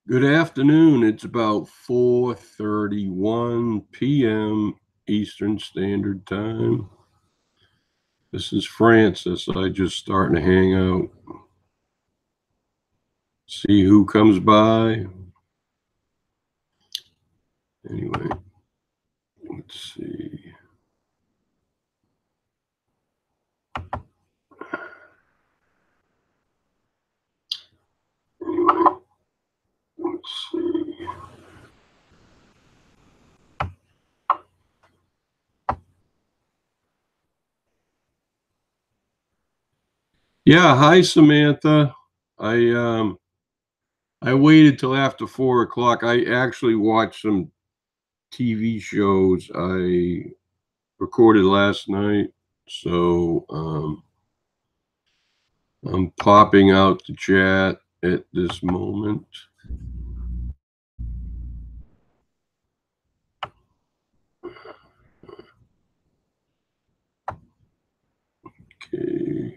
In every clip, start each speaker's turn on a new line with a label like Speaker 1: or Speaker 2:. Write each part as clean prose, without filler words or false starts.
Speaker 1: Good afternoon. It's about 4:31 p.m. Eastern Standard Time. This is Fran-Sez. I just starting to hang out. See who comes by. Anyway, let's see. Anyway, let's see. Yeah, hi Samantha. I waited till after 4 o'clock. I actually watched some TV shows I recorded last night. So I'm popping out the chat at this moment. Okay.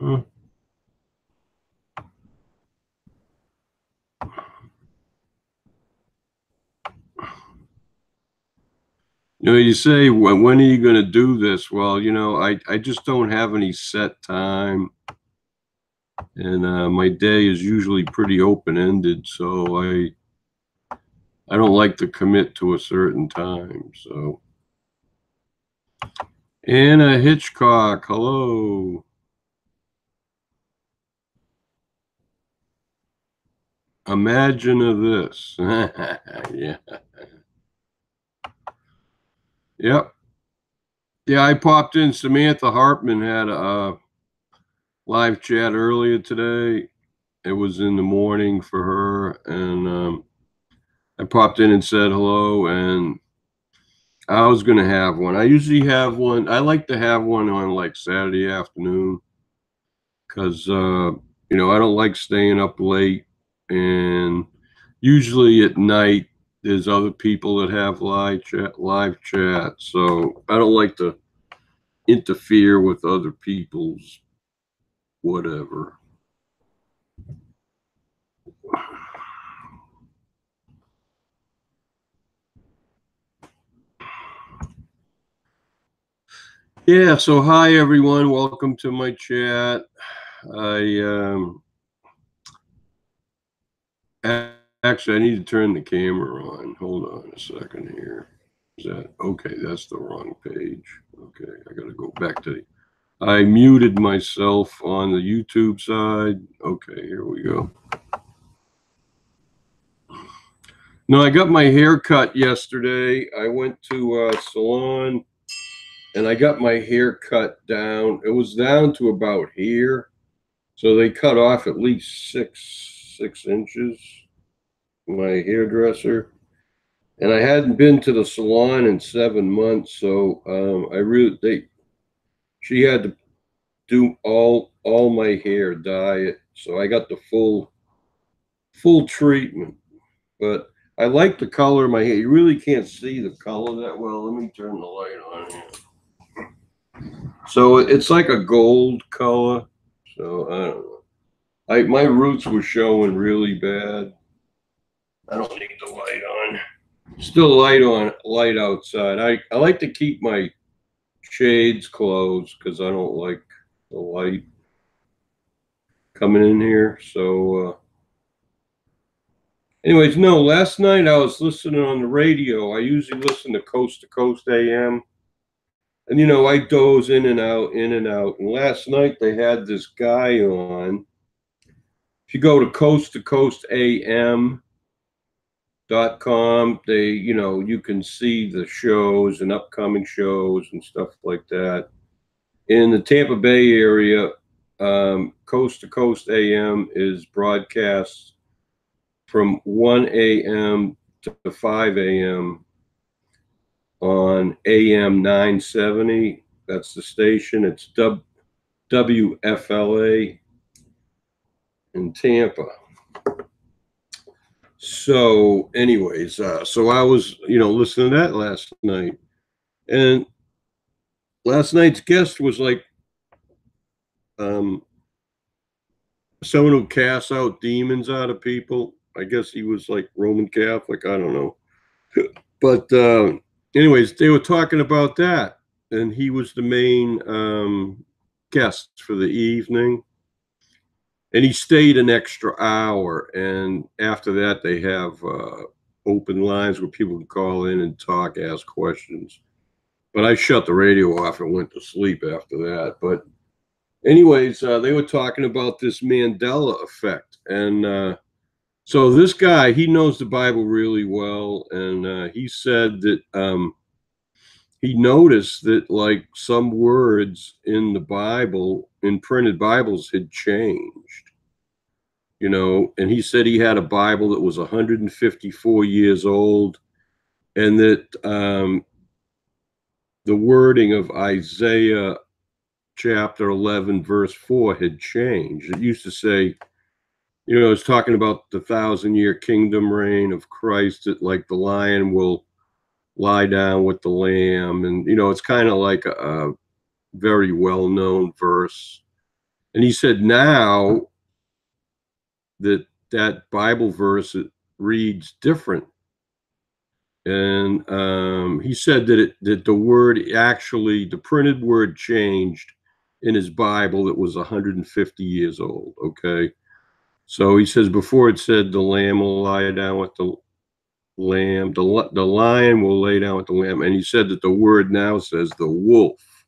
Speaker 1: Huh. You say, when are you going to do this? Well, I just don't have any set time. And my day is usually pretty open-ended, so I don't like to commit to a certain time. So, Anna Hitchcock, hello. Imagine of this. Yeah. Yep. Yeah, I popped in. Samantha Hartman had a live chat earlier today. It was in the morning for her, and I popped in and said hello, and I was going to have one. I usually have one. I like to have one on like Saturday afternoon because, I don't like staying up late. And usually at night, there's other people that have live chat. So I don't like to interfere with other people's whatever. Yeah, so hi everyone. Welcome to my chat. Actually, I need to turn the camera on. Hold on a second here. Is that okay? That's the wrong page. Okay, I got to go back to I muted myself on the YouTube side. Okay, here we go. No, I got my hair cut yesterday. I went to a salon and I got my hair cut down. It was down to about here. So they cut off at least six inches. My hairdresser, and I hadn't been to the salon in 7 months, so she had to do all my hair, dye it, so I got the full treatment. But I like the color of my hair. You really can't see the color that well. Let me turn the light on here. So it's like a gold color. So I don't know. My roots were showing really bad. I don't need the light on. Still light outside. I like to keep my shades closed because I don't like the light coming in here. So, anyways, no. Last night I was listening on the radio. I usually listen to Coast AM, and I doze in and out, in and out. And last night they had this guy on. If you go to Coast AM .com, you can see the shows and upcoming shows and stuff like that. In the Tampa Bay area, Coast AM is broadcast from 1 a.m. to 5 a.m. on AM 970. That's the station. It's WFLA in Tampa. So, anyways, so I was, listening to that last night, and last night's guest was like, someone who casts out demons out of people. I guess he was like Roman Catholic. I don't know. But anyways, they were talking about that, and he was the main guest for the evening. And he stayed an extra hour. And after that, they have open lines where people can call in and talk, ask questions. But I shut the radio off and went to sleep after that. But anyways, they were talking about this Mandela effect. And so this guy, he knows the Bible really well. And he said that he noticed that like some words in the Bible, in printed Bibles, had changed. And he said he had a Bible that was 154 years old, and that the wording of Isaiah chapter 11, verse 4 had changed. It used to say, it's talking about the 1,000-year kingdom reign of Christ, that like the lion will lie down with the lamb. And, it's kind of like a very well-known verse. And he said now that Bible verse, it reads different. And he said that the word actually, the printed word changed in his Bible that was 150 years old. Okay. So he says before it said the lamb will lie down with the lamb, the lion will lay down with the lamb. And he said that the word now says the wolf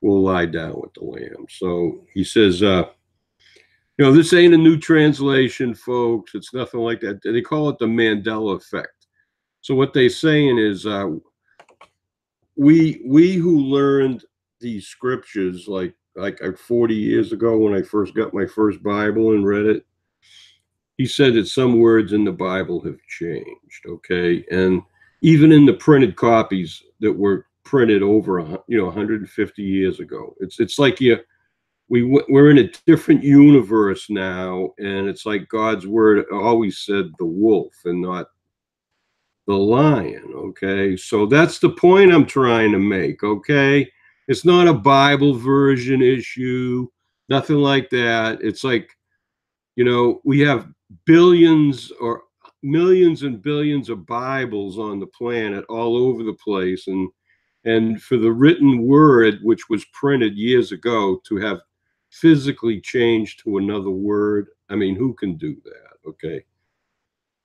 Speaker 1: will lie down with the lamb. So he says, this ain't a new translation, folks. It's nothing like that. They call it the Mandela effect. So what they're saying is we who learned these scriptures like 40 years ago when I first got my first Bible and read it, he said that some words in the Bible have changed, okay? And even in the printed copies that were printed over 150 years ago, it's like we're in a different universe now, and it's like God's word always said the wolf and not the lion. Okay, so that's the point I'm trying to make. Okay, it's not a Bible version issue, nothing like that. It's like, we have billions or millions and billions of Bibles on the planet all over the place, and for the written word, which was printed years ago, to have physically changed to another word, I mean, who can do that? Okay.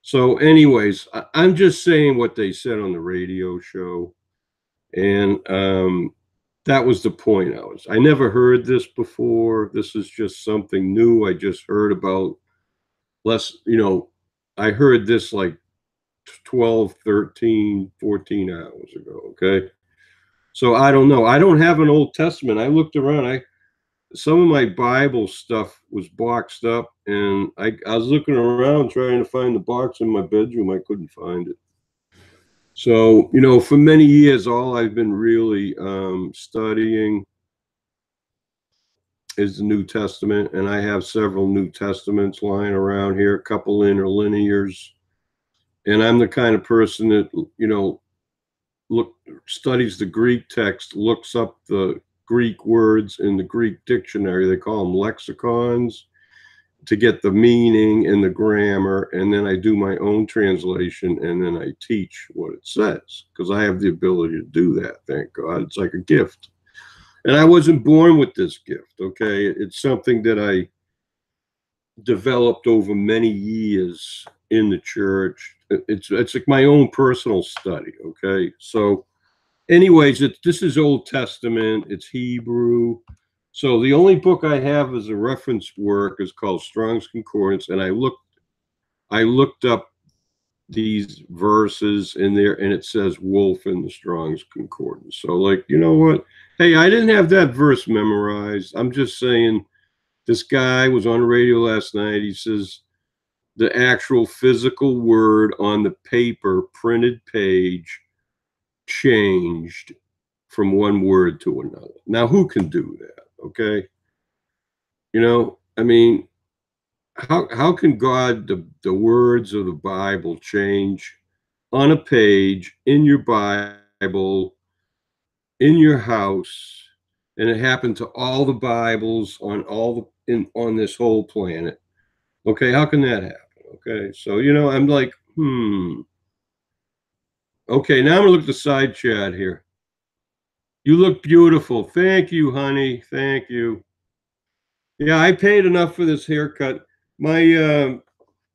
Speaker 1: So, anyways, I'm just saying what they said on the radio show, and that was the point. I never heard this before. This is just something new. I just heard about I heard this like 12, 13, 14 hours ago. Okay. So I don't know. I don't have an Old Testament. I looked around. Some of my Bible stuff was boxed up, and I was looking around trying to find the box in my bedroom. I couldn't find it. So, for many years, all I've been really studying is the New Testament, and I have several New Testaments lying around here, a couple interlinears. And I'm the kind of person that, studies the Greek text, looks up the Greek words in the Greek dictionary. They call them lexicons, to get the meaning and the grammar, and then I do my own translation, and then I teach what it says, because I have the ability to do that, thank God. It's like a gift. And I wasn't born with this gift, okay? It's something that I developed over many years in the church. It's like my own personal study, okay? So anyways, this is Old Testament, it's Hebrew. So the only book I have as a reference work is called Strong's Concordance, and I looked up these verses in there, and it says wolf in the Strong's Concordance. So, like, you know what? Hey, I didn't have that verse memorized. I'm just saying, this guy was on the radio last night. He says the actual physical word on the paper printed page changed from one word to another. Now, who can do that? Okay. I mean, how can God, the words of the Bible, change on a page in your Bible, in your house? And it happened to all the Bibles on this whole planet. Okay, how can that happen? Okay, so I'm like, Okay, now I'm gonna look at the side chat here. You look beautiful. Thank you, honey. Thank you. Yeah, I paid enough for this haircut. My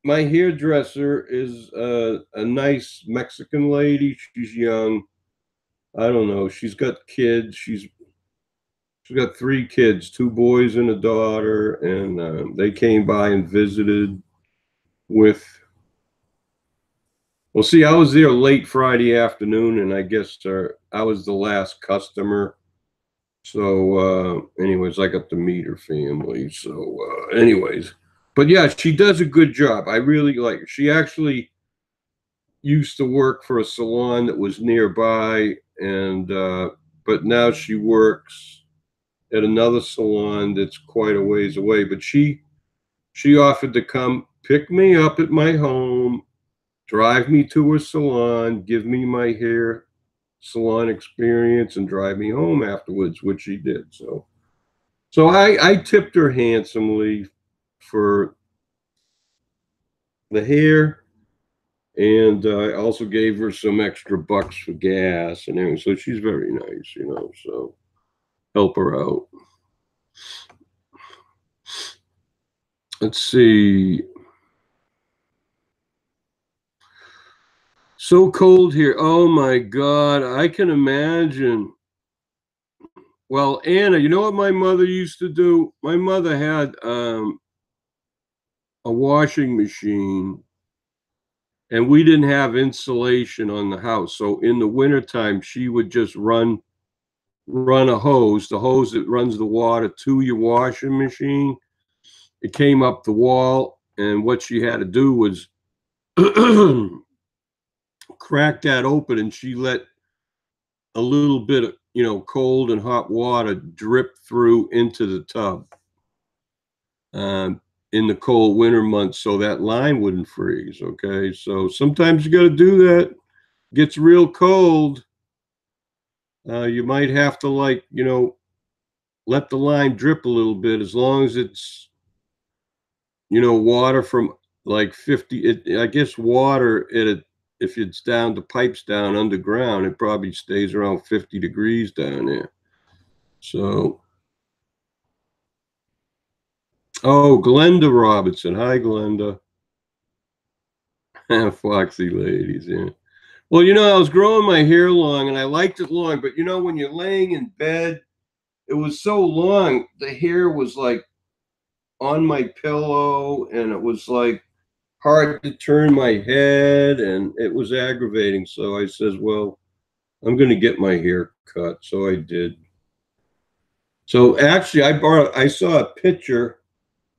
Speaker 1: hairdresser is a nice Mexican lady. She's young. I don't know. She's got kids. She's got 3 kids, 2 boys and a daughter, and they came by and visited with. Well, see, I was there late Friday afternoon, and I guess I was the last customer. So, anyways, I got to meet her family. So, anyways, but yeah, she does a good job. I really like her. She actually used to work for a salon that was nearby, and but now she works at another salon that's quite a ways away. But she offered to come pick me up at my home, drive me to her salon, give me my hair salon experience, and drive me home afterwards, which she did. So I tipped her handsomely for the hair, and I also gave her some extra bucks for gas and everything. So she's very nice. So help her out. Let's see. So cold here. Oh my God, I can imagine. Well, Anna, you know what my mother used to do? My mother had a washing machine, and we didn't have insulation on the house. So in the wintertime, she would just run a hose, the hose that runs the water to your washing machine. It came up the wall, and what she had to do was crack that open, and she let a little bit of cold and hot water drip through into the tub in the cold winter months, so that line wouldn't freeze. Okay, so sometimes you got to do that. It gets real cold. You might have to let the line drip a little bit, as long as it's water from like 50. I guess water if it's down, the pipes down underground, it probably stays around 50 degrees down there. So, oh, Glenda Robinson. Hi, Glenda. Foxy ladies, yeah. Well, I was growing my hair long, and I liked it long, but when you're laying in bed, it was so long, the hair was like on my pillow, and it was like hard to turn my head, and it was aggravating. So I says, well, I'm going to get my hair cut. So I did. So actually, I saw a picture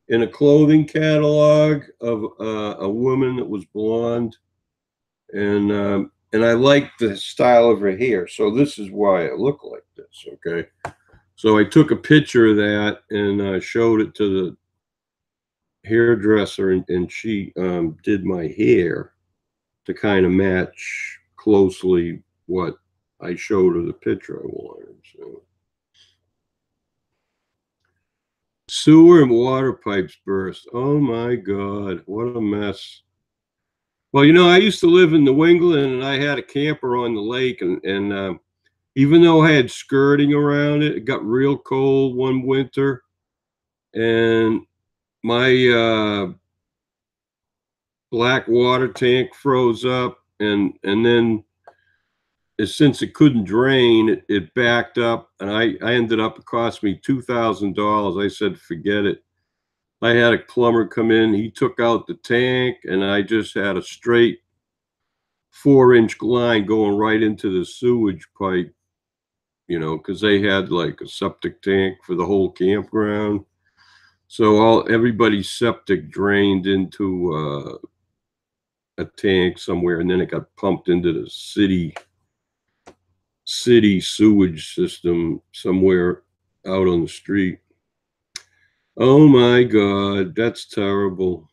Speaker 1: in a clothing catalog of a woman that was blonde, and I liked the style of her hair. So this is why it looked like this. Okay. So I took a picture of that and showed it to the hairdresser, and she did my hair to kind of match closely what I showed her the picture I wanted. So. Sewer and water pipes burst. Oh my God, what a mess. Well, I used to live in New England, and I had a camper on the lake, and even though I had skirting around it, it got real cold one winter, and my black water tank froze up, and then since it couldn't drain, it backed up, and I ended up, it cost me $2,000. I said, forget it. I had a plumber come in. He took out the tank, and I just had a straight 4-inch line going right into the sewage pipe, because they had like a septic tank for the whole campground. So everybody's septic drained into a tank somewhere, and then it got pumped into the city sewage system somewhere out on the street. Oh my God, that's terrible.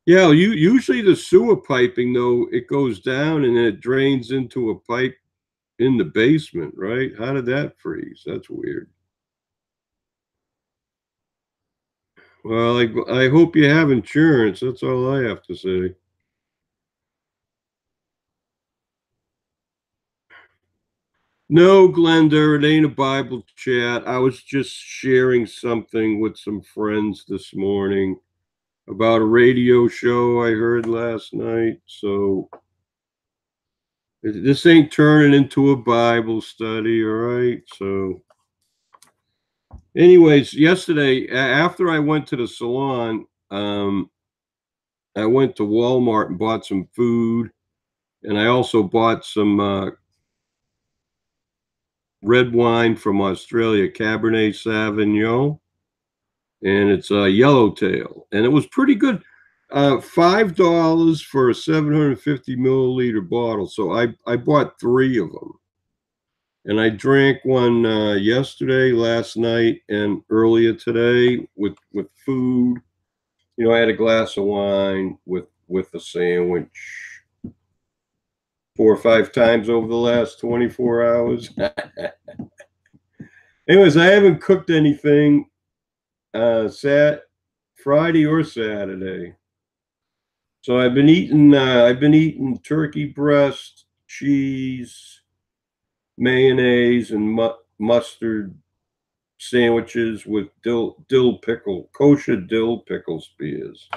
Speaker 1: Yeah, usually the sewer piping, though, it goes down and then it drains into a pipe in the basement, right? How did that freeze? That's weird. Well, I hope you have insurance. That's all I have to say. No, Glenda, it ain't a Bible chat. I was just sharing something with some friends this morning about a radio show I heard last night. So this ain't turning into a Bible study, all right? So, anyways, yesterday after I went to the salon, I went to Walmart and bought some food, and I also bought some red wine from Australia, Cabernet Sauvignon, and it's a yellowtail, and it was pretty good. $5 for a 750 milliliter bottle. So I bought three of them, and I drank one yesterday, last night, and earlier today with food. You know, I had a glass of wine with a sandwich 4 or 5 times over the last 24 hours. Anyways, I haven't cooked anything Friday or Saturday. So I've been eating turkey breast, cheese, mayonnaise, and mustard sandwiches with dill pickle, kosher dill pickle spears.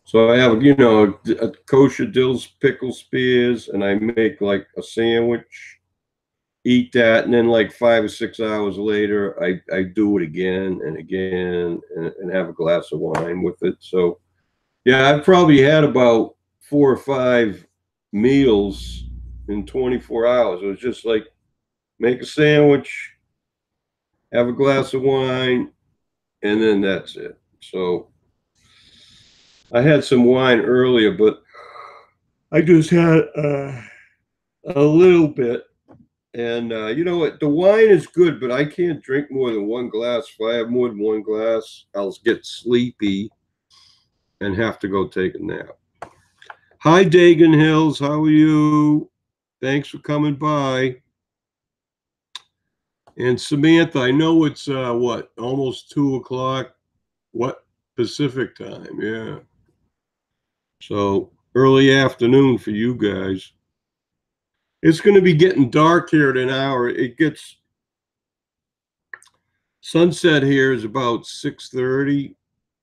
Speaker 1: So I have, a kosher dill pickle spears, and I make like a sandwich, eat that, and then like 5 or 6 hours later, I do it again and again, and have a glass of wine with it. So yeah, I've probably had about 4 or 5 meals in 24 hours. It was just like make a sandwich, have a glass of wine, and then that's it. So I had some wine earlier, but I just had a little bit. And you know what? The wine is good, but I can't drink more than one glass. If I have more than one glass, I'll get sleepy and have to go take a nap. Hi, Dagan Hills. How are you? Thanks for coming by. And Samantha, I know it's what, almost 2 o'clock. What, Pacific time? Yeah. So early afternoon for you guys. It's going to be getting dark here in an hour. It gets sunset here is about 6:30.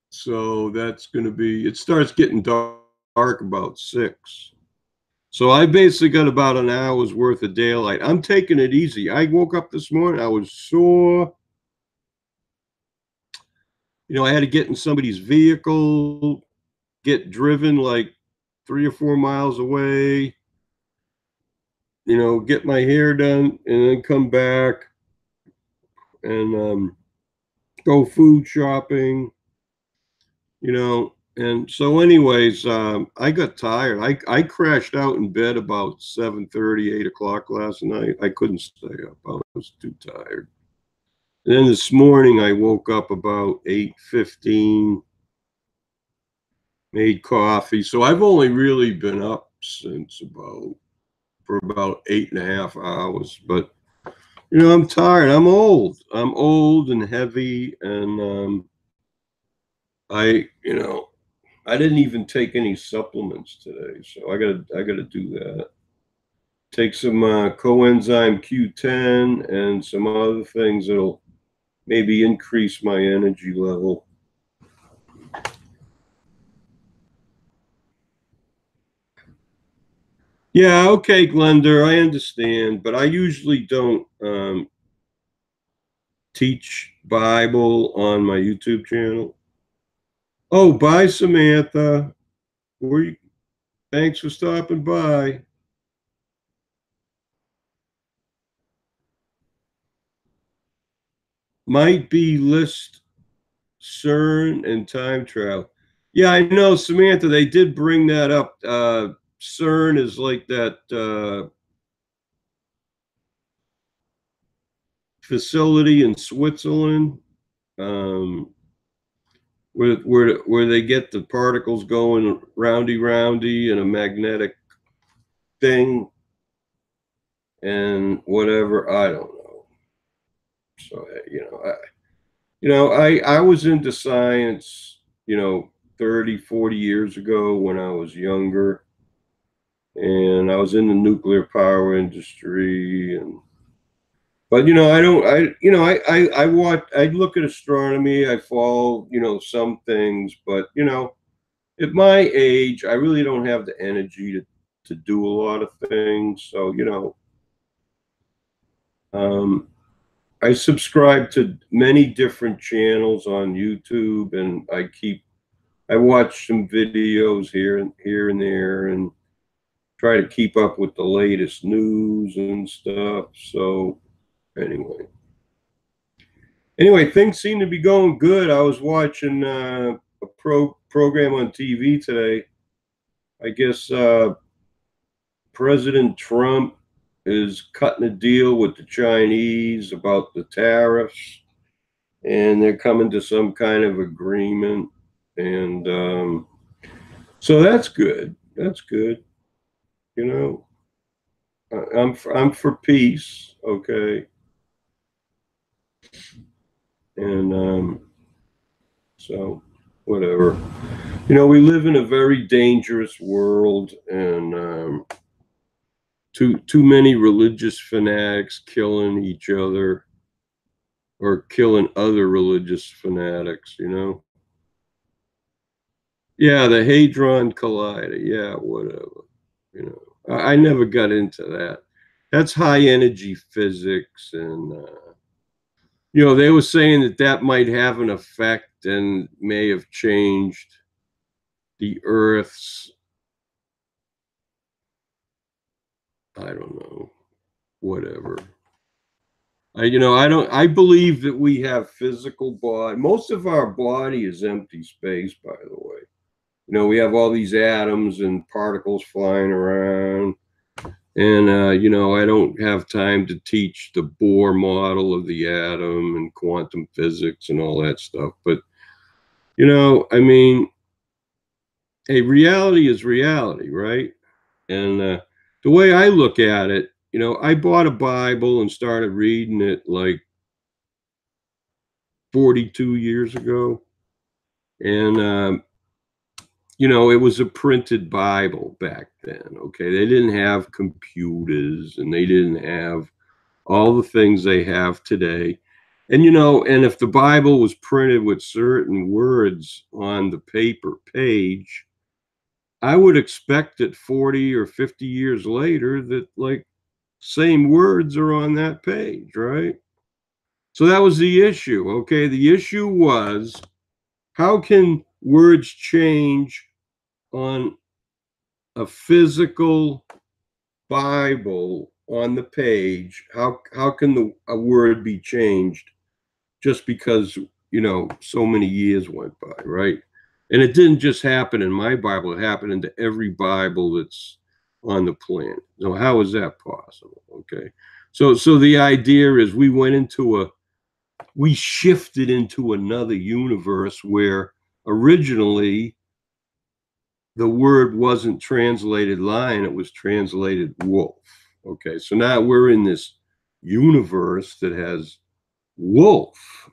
Speaker 1: So that's going to be, it starts getting dark about 6. So I basically got about an hour's worth of daylight. I'm taking it easy. I woke up this morning, I was sore. You know, I had to get in somebody's vehicle, get driven like 3 or 4 miles away, get my hair done, and then come back and go food shopping, And so, anyways, I got tired. I crashed out in bed about 7:30, 8 o'clock last night. I couldn't stay up. I was too tired. And then this morning, I woke up about 8:15, made coffee. So I've only really been up for about 8.5 hours. But I'm tired. I'm old. I'm old and heavy, and I didn't even take any supplements today, so I gotta do that. Take some coenzyme Q10 and some other things that'll maybe increase my energy level. Yeah, okay, Glenda, I understand, but I usually don't teach Bible on my YouTube channel. Oh, bye, Samantha. Thanks for stopping by. Might be list CERN and time travel. Yeah, I know, Samantha. They did bring that up. CERN is like that facility in Switzerland, um, where they get the particles going roundy roundy in a magnetic thing, and whatever. I don't know. So I was into science, 30, 40 years ago when I was younger, and I was in the nuclear power industry. And but I don't I watch, I look at astronomy, I follow, some things, but at my age I really don't have the energy to do a lot of things. So um I subscribe to many different channels on YouTube, and I watch some videos here and there, and try to keep up with the latest news and stuff. So anyway, things seem to be going good. I was watching a program on TV today. I guess President Trump is cutting a deal with the Chinese about the tariffs, and they're coming to some kind of agreement. And so that's good. That's good. You know, I'm for peace. Okay. And so whatever. We live in a very dangerous world, and too many religious fanatics killing each other or killing other religious fanatics. Yeah, the Hadron Collider. Yeah, whatever. I never got into that. That's high energy physics, and they were saying that might have an effect and may have changed the Earth's, I don't know, whatever. I believe that we have physical body. Most of our body is empty space, by the way. We have all these atoms and particles flying around. And, I don't have time to teach the Bohr model of the atom and quantum physics and all that stuff. But, I mean, hey, reality is reality, right? And the way I look at it, I bought a Bible and started reading it like 42 years ago. And, it was a printed Bible back then. Okay. They didn't have computers, and they didn't have all the things they have today. And, and if the Bible was printed with certain words on the paper page, I would expect that 40 or 50 years later that like same words are on that page, right? So that was the issue. Okay. The issue was, how can words change on a physical Bible on the page? How can a word be changed just because so many years went by, right? And it didn't just happen in my Bible; it happened into every Bible that's on the planet. So how is that possible? Okay, so the idea is we shifted into another universe where originally the word wasn't translated lion, it was translated wolf. Okay, so now we're in this universe that has wolf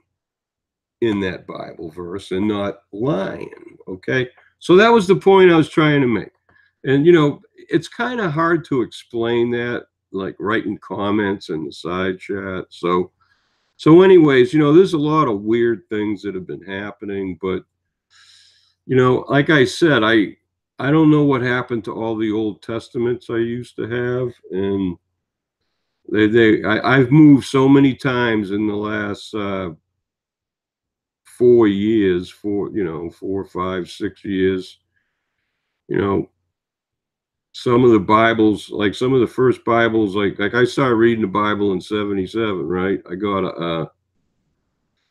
Speaker 1: in that Bible verse and not lion. Okay, so that was the point I was trying to make. And it's kind of hard to explain that, like writing comments in the side chat. So anyways, there's a lot of weird things that have been happening, but like I said, I don't know what happened to all the Old Testaments I used to have, and I've moved so many times in the last 4 years, 4, 5, 6 years. You know, some of the Bibles, like some of the first Bibles, like I started reading the Bible in '77, right? I got a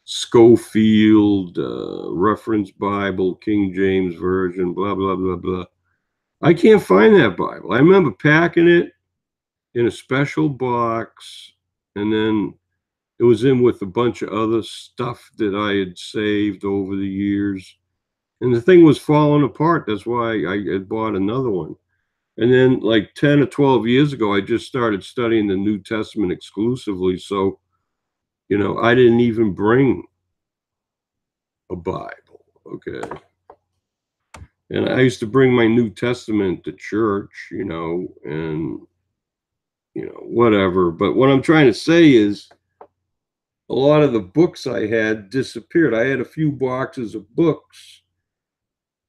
Speaker 1: Schofield Reference Bible, King James Version, blah blah blah blah. I can't find that Bible. I remember packing it in a special box, and then it was in with a bunch of other stuff that I had saved over the years. And the thing was falling apart. That's why I had bought another one. And then like 10 or 12 years ago, I just started studying the New Testament exclusively. So, I didn't even bring a Bible. Okay. And I used to bring my New Testament to church, and, whatever. But what I'm trying to say is a lot of the books I had disappeared. I had a few boxes of books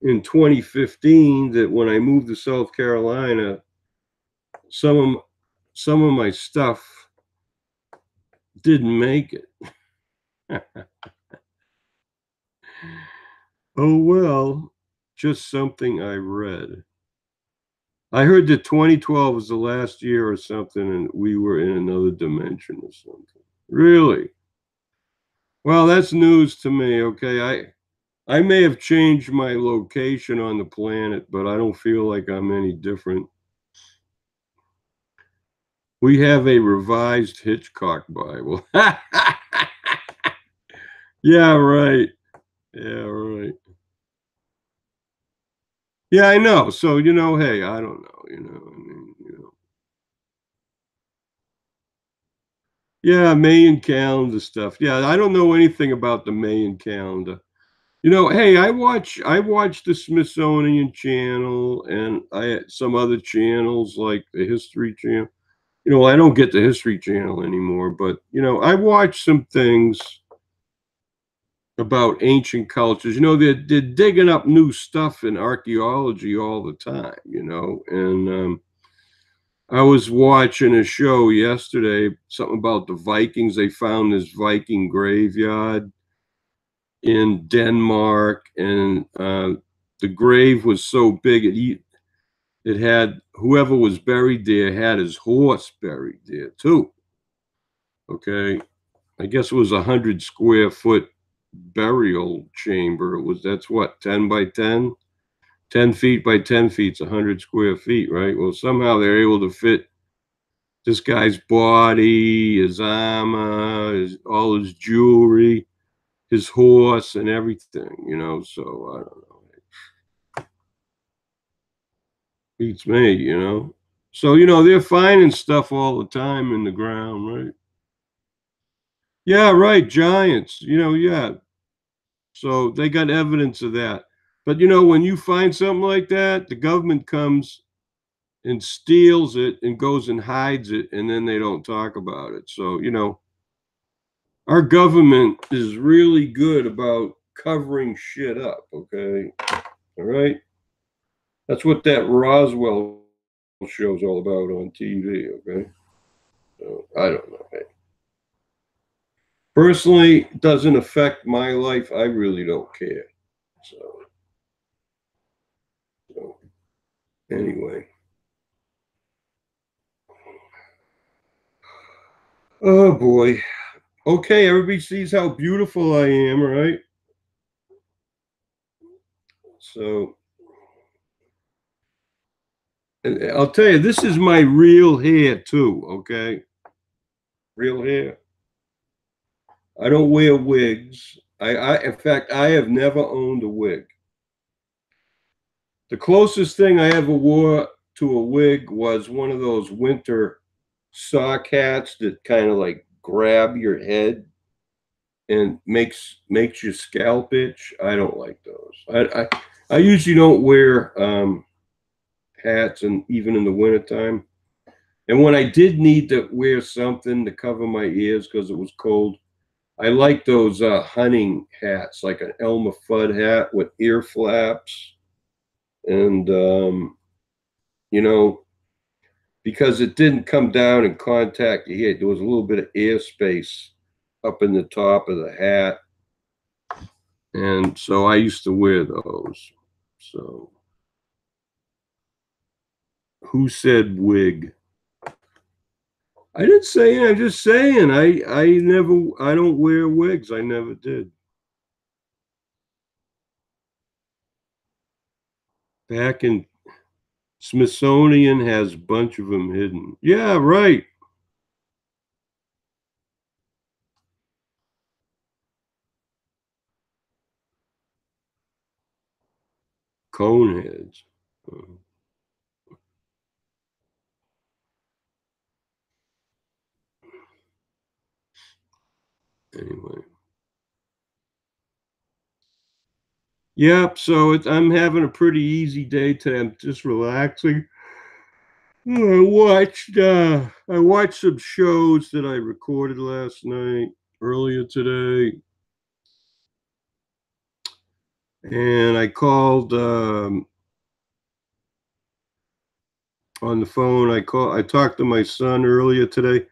Speaker 1: in 2015 that when I moved to South Carolina, some of some of my stuff didn't make it. Oh well, just something I read. I heard that 2012 was the last year or something, and we were in another dimension or something. Really? Well, that's news to me. Okay, I may have changed my location on the planet, but I don't feel like I'm any different. We have a revised Hitchcock Bible. Yeah, right. Yeah, right. Yeah, I know. So, hey, I don't know, I mean, yeah, Mayan calendar stuff. Yeah, I don't know anything about the Mayan calendar. Hey, I watch the Smithsonian Channel and I some other channels like the History Channel. I don't get the History Channel anymore, but I watch some things about ancient cultures. They're digging up new stuff in archaeology all the time, and I was watching a show yesterday, something about the Vikings. They found this Viking graveyard in Denmark, and the grave was so big it had whoever was buried there had his horse buried there too. Okay, I guess it was 100 square foot burial chamber. That's what 10 by 10, 10 feet by 10 feet, 100 square feet, right? Well, somehow they're able to fit this guy's body, his armor, all his jewelry, his horse, and everything. So I don't know. Beats me. So they're finding stuff all the time in the ground, right? Yeah, right. Giants. Yeah. So they got evidence of that. But when you find something like that, the government comes and steals it and goes and hides it, and then they don't talk about it. So, our government is really good about covering shit up, okay? All right? That's what that Roswell show's all about on TV, okay? So, I don't know. Hey, personally, it doesn't affect my life. I really don't care. So anyway. Oh boy. Okay, everybody sees how beautiful I am, right? So, and I'll tell you, this is my real hair too, okay? Real hair. I don't wear wigs. In fact, I have never owned a wig. The closest thing I ever wore to a wig was one of those winter sock hats that kind of like grab your head and makes your scalp itch. I don't like those. I usually don't wear hats, and even in the wintertime. And when I did need to wear something to cover my ears because it was cold, I like those hunting hats, like an Elmer Fudd hat with ear flaps. And, you know, because it didn't come down and contact your head, there was a little bit of air space up in the top of the hat. And so I used to wear those. So who said wig? I didn't say it. I'm just saying. I don't wear wigs. I never did. Back in Smithsonian has a bunch of them hidden. Yeah, right. Cone heads. Anyway. Yep, so I'm having a pretty easy day today. I'm just relaxing. I watched some shows that I recorded last night, earlier today, and I called on the phone. I talked to my son earlier today.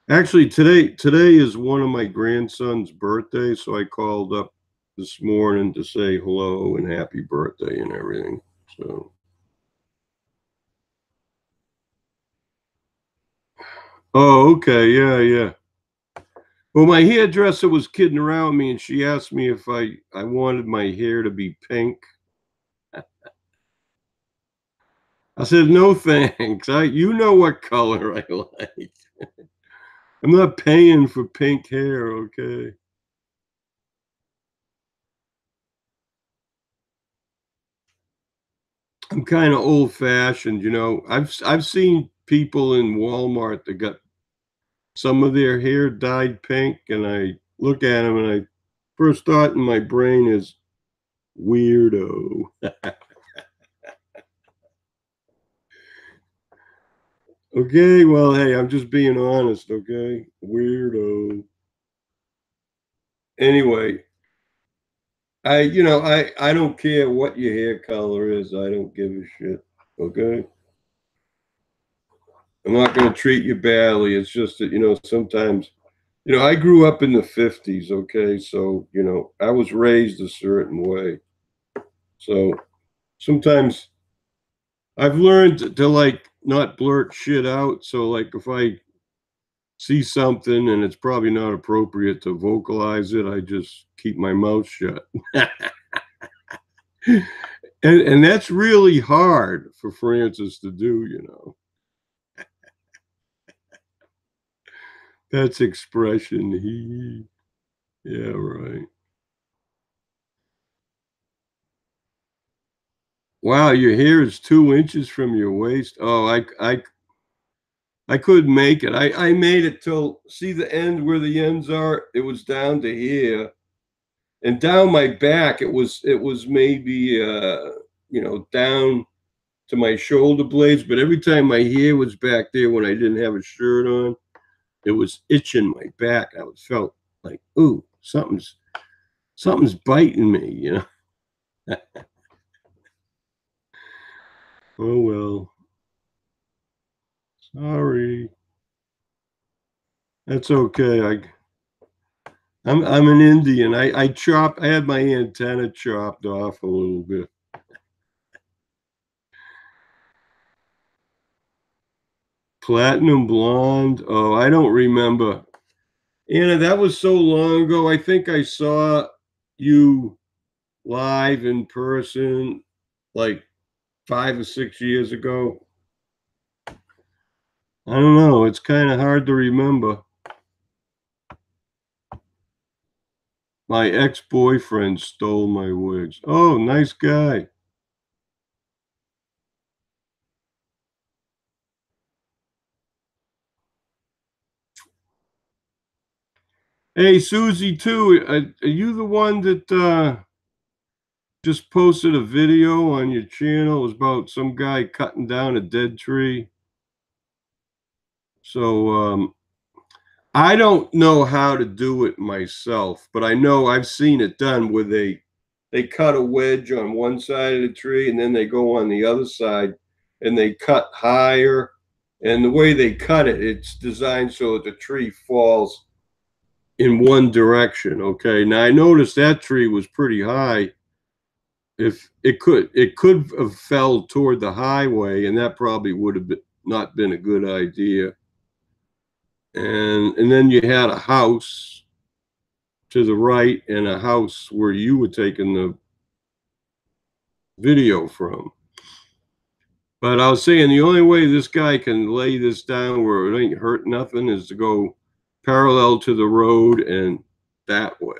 Speaker 1: Actually, today is one of my grandson's birthdays, so I called up this morning to say hello and happy birthday and everything. So, oh, okay, yeah, yeah. Well, my hairdresser was kidding around with me, and she asked me if I wanted my hair to be pink. I said, "No, thanks. You know what color I like. I'm not paying for pink hair, okay?" I'm kind of old-fashioned, you know. I've seen people in Walmart that got some of their hair dyed pink, and I look at them, and I first thought in my brain is weirdo. Okay, well, hey, I'm just being honest, okay? Weirdo. Anyway, I don't care what your hair color is. I don't give a shit. Okay? I'm not going to treat you badly. It's just that, sometimes, I grew up in the 50s, okay? So, I was raised a certain way. So, sometimes I've learned to like not blurt shit out. So, like, if I see something and it's probably not appropriate to vocalize it, I just keep my mouth shut. And that's really hard for Fran-Sez to do, That's expression. Yeah, right. Wow, your hair is 2 inches from your waist. Oh, I couldn't make it. I made it till see the end where the ends are. It was down to here, and down my back. It was maybe down to my shoulder blades. But every time my hair was back there when I didn't have a shirt on, it was itching my back. I was felt like, ooh, something's biting me. Oh well, sorry. That's okay. I'm an Indian. I had my antenna chopped off a little bit. Platinum blonde. Oh, I don't remember. Anna, that was so long ago. I think I saw you live in person like 5 or 6 years ago. I don't know. It's kind of hard to remember. My ex-boyfriend stole my wigs. Oh, nice guy. Hey, Susie, too. Are you the one that just posted a video on your channel? It was about some guy cutting down a dead tree. So I don't know how to do it myself, but I know I've seen it done where they cut a wedge on one side of the tree and then they go on the other side and they cut higher. And the way they cut it, it's designed so that the tree falls in one direction. Okay. Now I noticed that tree was pretty high. If it could have fell toward the highway, and that probably would have not been a good idea. And then you had a house to the right and a house where you were taking the video from. But I was saying the only way this guy can lay this down where it ain't hurt nothing is to go parallel to the road and that way.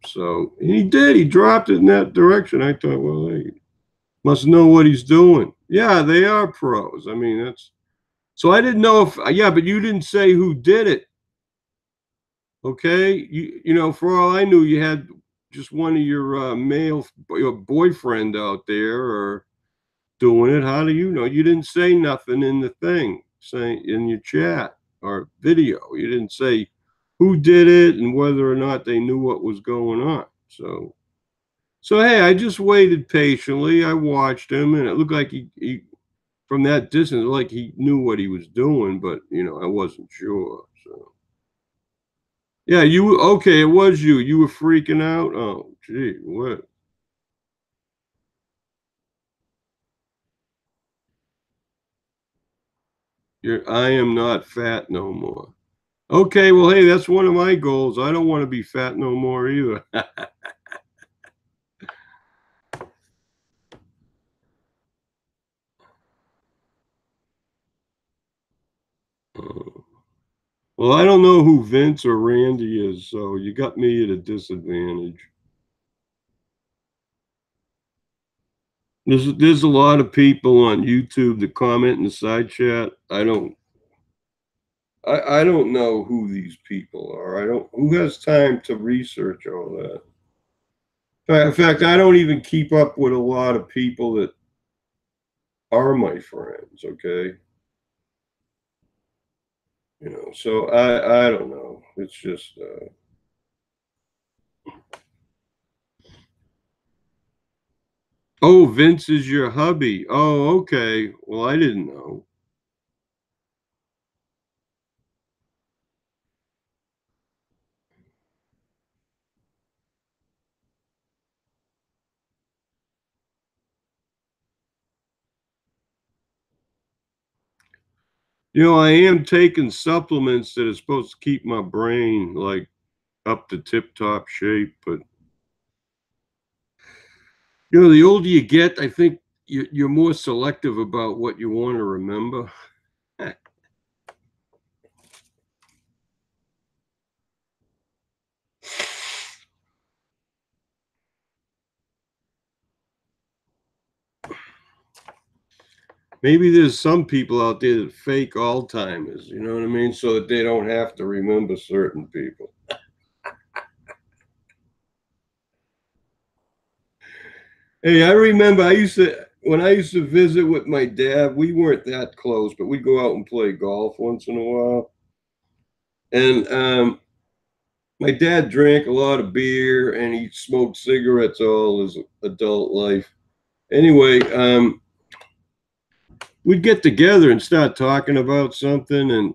Speaker 1: So he did. He dropped it in that direction. I thought, well, he must know what he's doing. Yeah, they are pros. I mean, that's so I didn't know if, yeah, but you didn't say who did it. Okay, for all I knew, you had just one of your your boyfriend out there or doing it. How do you know? You didn't say nothing in the thing, saying in your chat or video. You didn't say who did it and whether or not they knew what was going on. So hey, I just waited patiently. I watched him, and it looked like he from that distance, like he knew what he was doing, but I wasn't sure. So yeah, okay? It was you. You were freaking out. Oh, gee, what? I am not fat no more. Okay, well, hey, that's one of my goals. I don't want to be fat no more either. Uh, well, I don't know who Vince or Randy is, so you got me at a disadvantage. There's a lot of people on YouTube that comment in the side chat. I don't know who these people are. I don't who has time to research all that. In fact, I don't even keep up with a lot of people that are my friends, okay? So I don't know. It's just oh, Vince is your hubby. Oh, okay. Well, I didn't know. I am taking supplements that are supposed to keep my brain like up to tip top shape, but the older you get, I think you're more selective about what you want to remember. Maybe there's some people out there that fake Alzheimer's, you know what I mean? So that they don't have to remember certain people. Hey, I remember when I used to visit with my dad, we weren't that close, but we'd go out and play golf once in a while. And my dad drank a lot of beer and he smoked cigarettes all his adult life. Anyway, we'd get together and start talking about something, and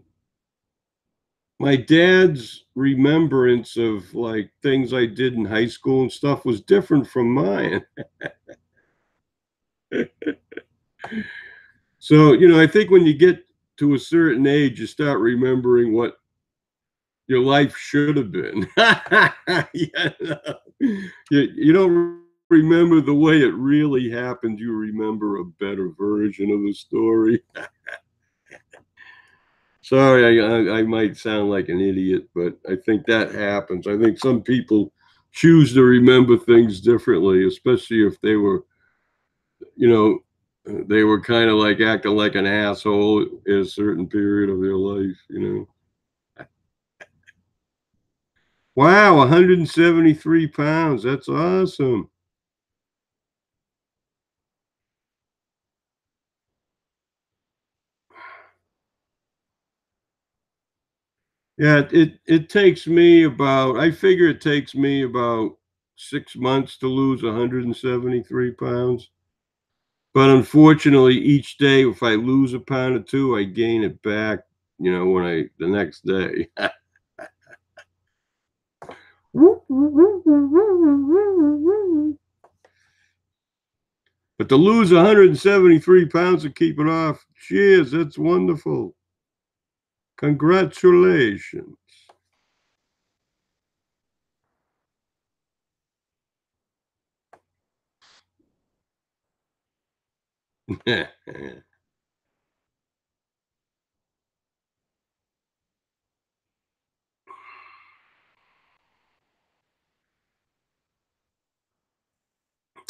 Speaker 1: my dad's remembrance of like things I did in high school and stuff was different from mine. So, I think when you get to a certain age, you start remembering what your life should have been. Yeah, no. You don't remember the way it really happened. You remember a better version of the story. Sorry, I might sound like an idiot, but I think that happens. I think some people choose to remember things differently, especially if you know, they were kind of like acting like an asshole at a certain period of their life. Wow, 173 pounds. That's awesome. Yeah, it takes me about, I figure it takes me about 6 months to lose 173 pounds. But unfortunately, each day, if I lose a pound or two, I gain it back, the next day. But to lose 173 pounds and keep it off, cheers, that's wonderful. Congratulations.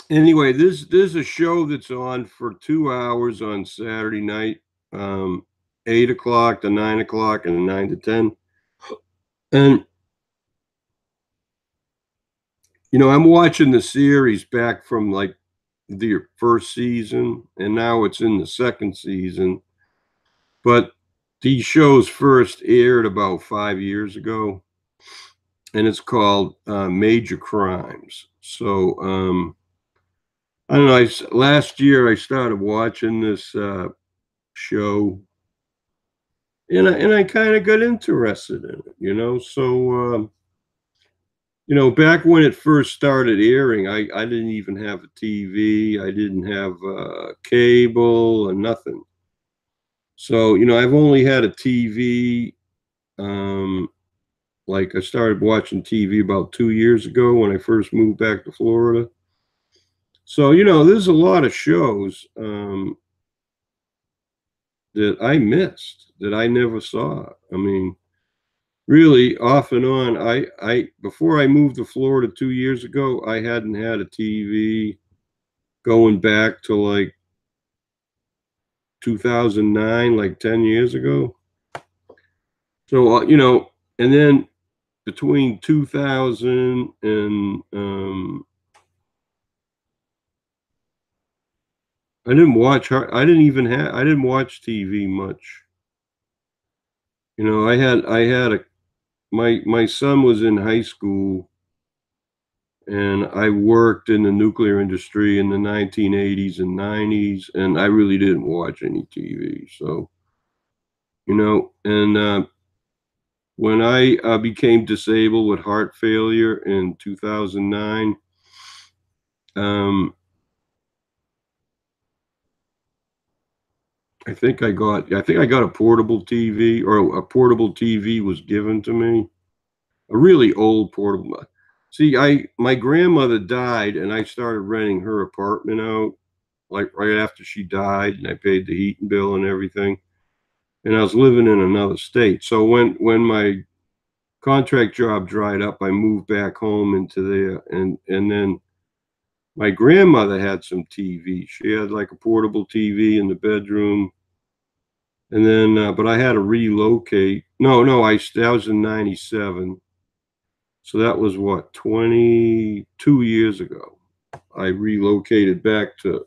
Speaker 1: Anyway, there's a show that's on for 2 hours on Saturday night, 8 o'clock to 9 o'clock and 9 to 10. And I'm watching the series back from, like, the first season, and now it's in the second season, but these shows first aired about 5 years ago, and it's called, Major Crimes. So, I don't know, last year, I started watching this, show, and I kinda got interested in it, you know? So, back when it first started airing, I didn't even have a TV, I didn't have, cable and nothing. So, I've only had a TV, um, like, I started watching TV about 2 years ago when I first moved back to Florida. So, there's a lot of shows, that I missed, that I never saw. I mean, really, off and on, I before I moved to Florida 2 years ago, I hadn't had a TV going back to, like, 2009, like 10 years ago. So, and then between 2000 and, I didn't watch TV much. I had a my son was in high school, and I worked in the nuclear industry in the 1980s and 90s, and I really didn't watch any TV. So, and, when I, became disabled with heart failure in 2009, um, I think I got a portable TV, or a portable TV was given to me, a really old portable. See, my grandmother died, and I started renting her apartment out, like, right after she died, and I paid the heating bill and everything, and I was living in another state. So when my contract job dried up, I moved back home into there, and then my grandmother had some TV. She had, like, a portable TV in the bedroom, and then, but I had to relocate. No, no, that was in '97. So that was what, 22 years ago. I relocated back to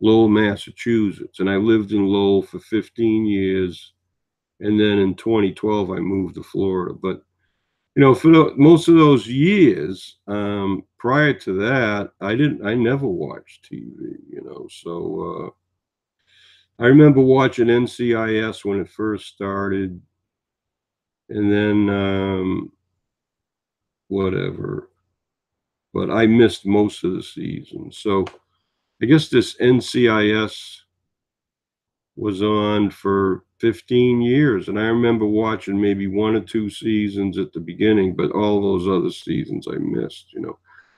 Speaker 1: Lowell, Massachusetts, and I lived in Lowell for 15 years, and then in 2012, I moved to Florida. But, for most of those years, prior to that, I never watched TV, so, I remember watching NCIS when it first started, and then, whatever, but I missed most of the season. So, I guess this NCIS was on for 15 years, and I remember watching maybe 1 or 2 seasons at the beginning, but all those other seasons I missed.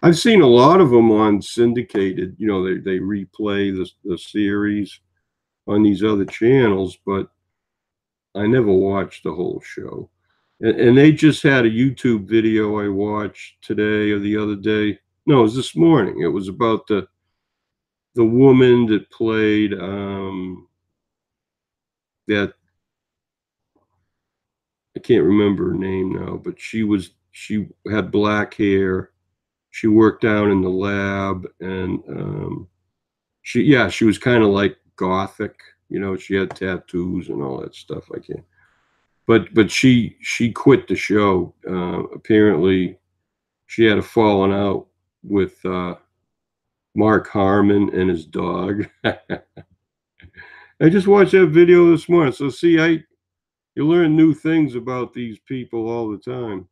Speaker 1: I've seen a lot of them on syndicated, they replay the series on these other channels, but I never watched the whole show. And they just had a YouTube video I watched today or the other day. No, it was this morning. It was about the woman that played, that I can't remember her name now, but she had black hair. She worked down in the lab, and, she was kinda like gothic, she had tattoos and all that stuff. I can't but she quit the show. Apparently, she had a falling out with, Mark Harmon and his dog. I just watched that video this morning. So, see, you learn new things about these people all the time.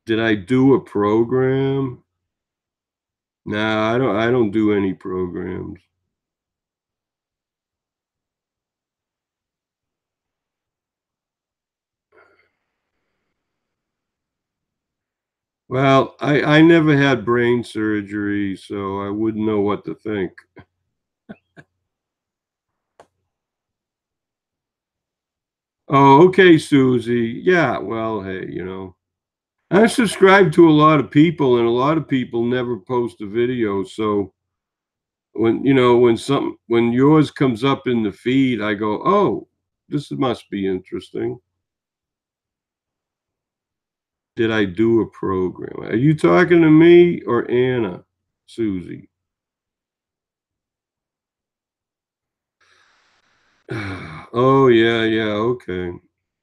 Speaker 1: Did I do a program? Nah, I don't do any programs. Well, I never had brain surgery, so I wouldn't know what to think. Oh, okay, Susie. Yeah, well, hey, I subscribe to a lot of people, and a lot of people never post a video. So when yours comes up in the feed, I go, "Oh, this must be interesting." Did I do a program? Are you talking to me or Anna, Susie? Oh, yeah, yeah, okay.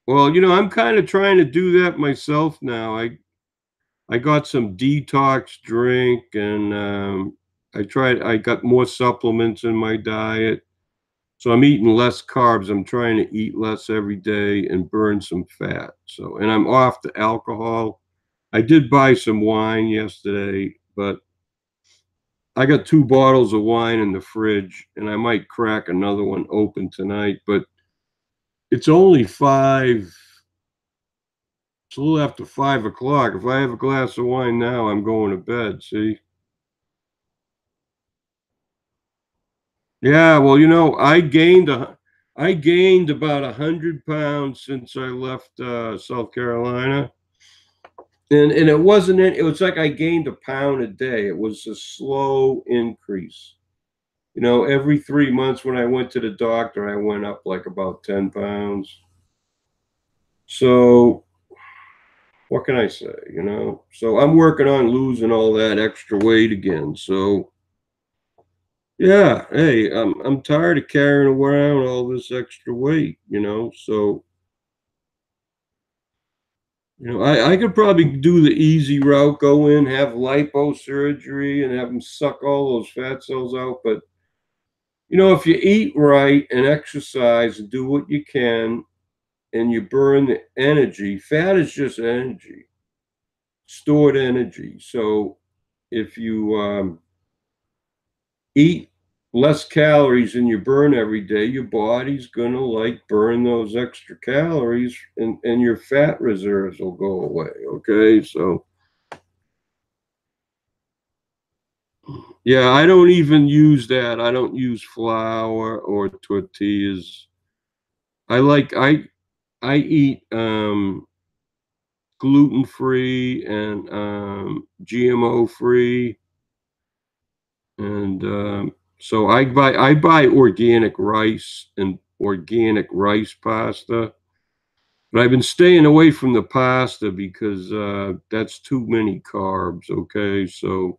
Speaker 1: Well, I'm kinda trying to do that myself now. I got some detox drink and, I got more supplements in my diet, so I'm eating less carbs. I'm trying to eat less every day and burn some fat, and I'm off the alcohol. I did buy some wine yesterday, but I got 2 bottles of wine in the fridge, and I might crack another one open tonight, but it's only 5 it's a little after 5 o'clock. If I have a glass of wine now, I'm going to bed, see? Yeah, well, I gained about 100 pounds since I left, South Carolina, and it was like I gained a pound a day. It was a slow increase. Every 3 months when I went to the doctor, I went up, like, about 10 pounds. So, what can I say? So, I'm working on losing all that extra weight again, so yeah, hey, I'm tired of carrying around all this extra weight, so, I could probably do the easy route, go in, have liposurgery, and have them suck all those fat cells out, but, if you eat right and exercise and do what you can and you burn the energy, fat is just energy, stored energy. So if you eat less calories than you burn every day, your body's gonna like burn those extra calories and your fat reserves will go away. Okay. So yeah, I don't even use that. I don't use flour or tortillas. I like I eat gluten free and GMO free. And so I buy organic rice and organic rice pasta, but I've been staying away from the pasta because that's too many carbs. Okay, so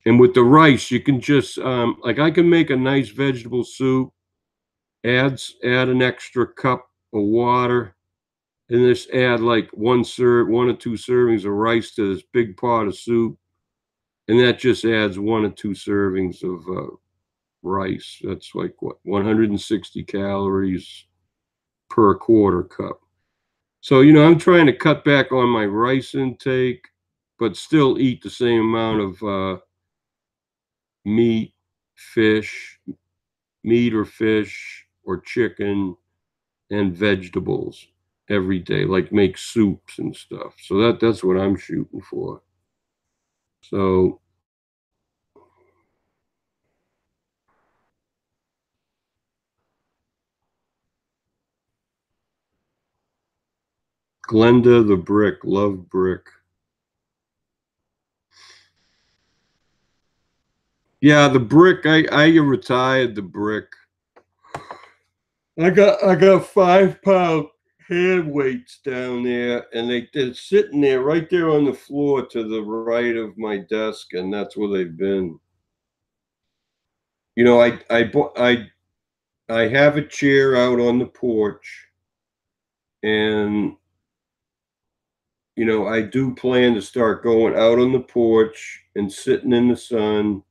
Speaker 1: and with the rice, you can just like I can make a nice vegetable soup, add an extra cup of water, and just add like 1 or 2 servings of rice to this big pot of soup, and that just adds 1 or 2 servings of rice. That's like what 160 calories per quarter cup. So, I'm trying to cut back on my rice intake, but still eat the same amount of meat, fish, meat or fish or chicken and vegetables every day, like make soups and stuff. So that's what I'm shooting for. So Glenda the Brick, love Brick. Yeah, the Brick. I retired the Brick. I got 5 pound hand weights down there, and they're sitting there right there on the floor to the right of my desk, and that's where they've been. I have a chair out on the porch, and I do plan to start going out on the porch and sitting in the sun,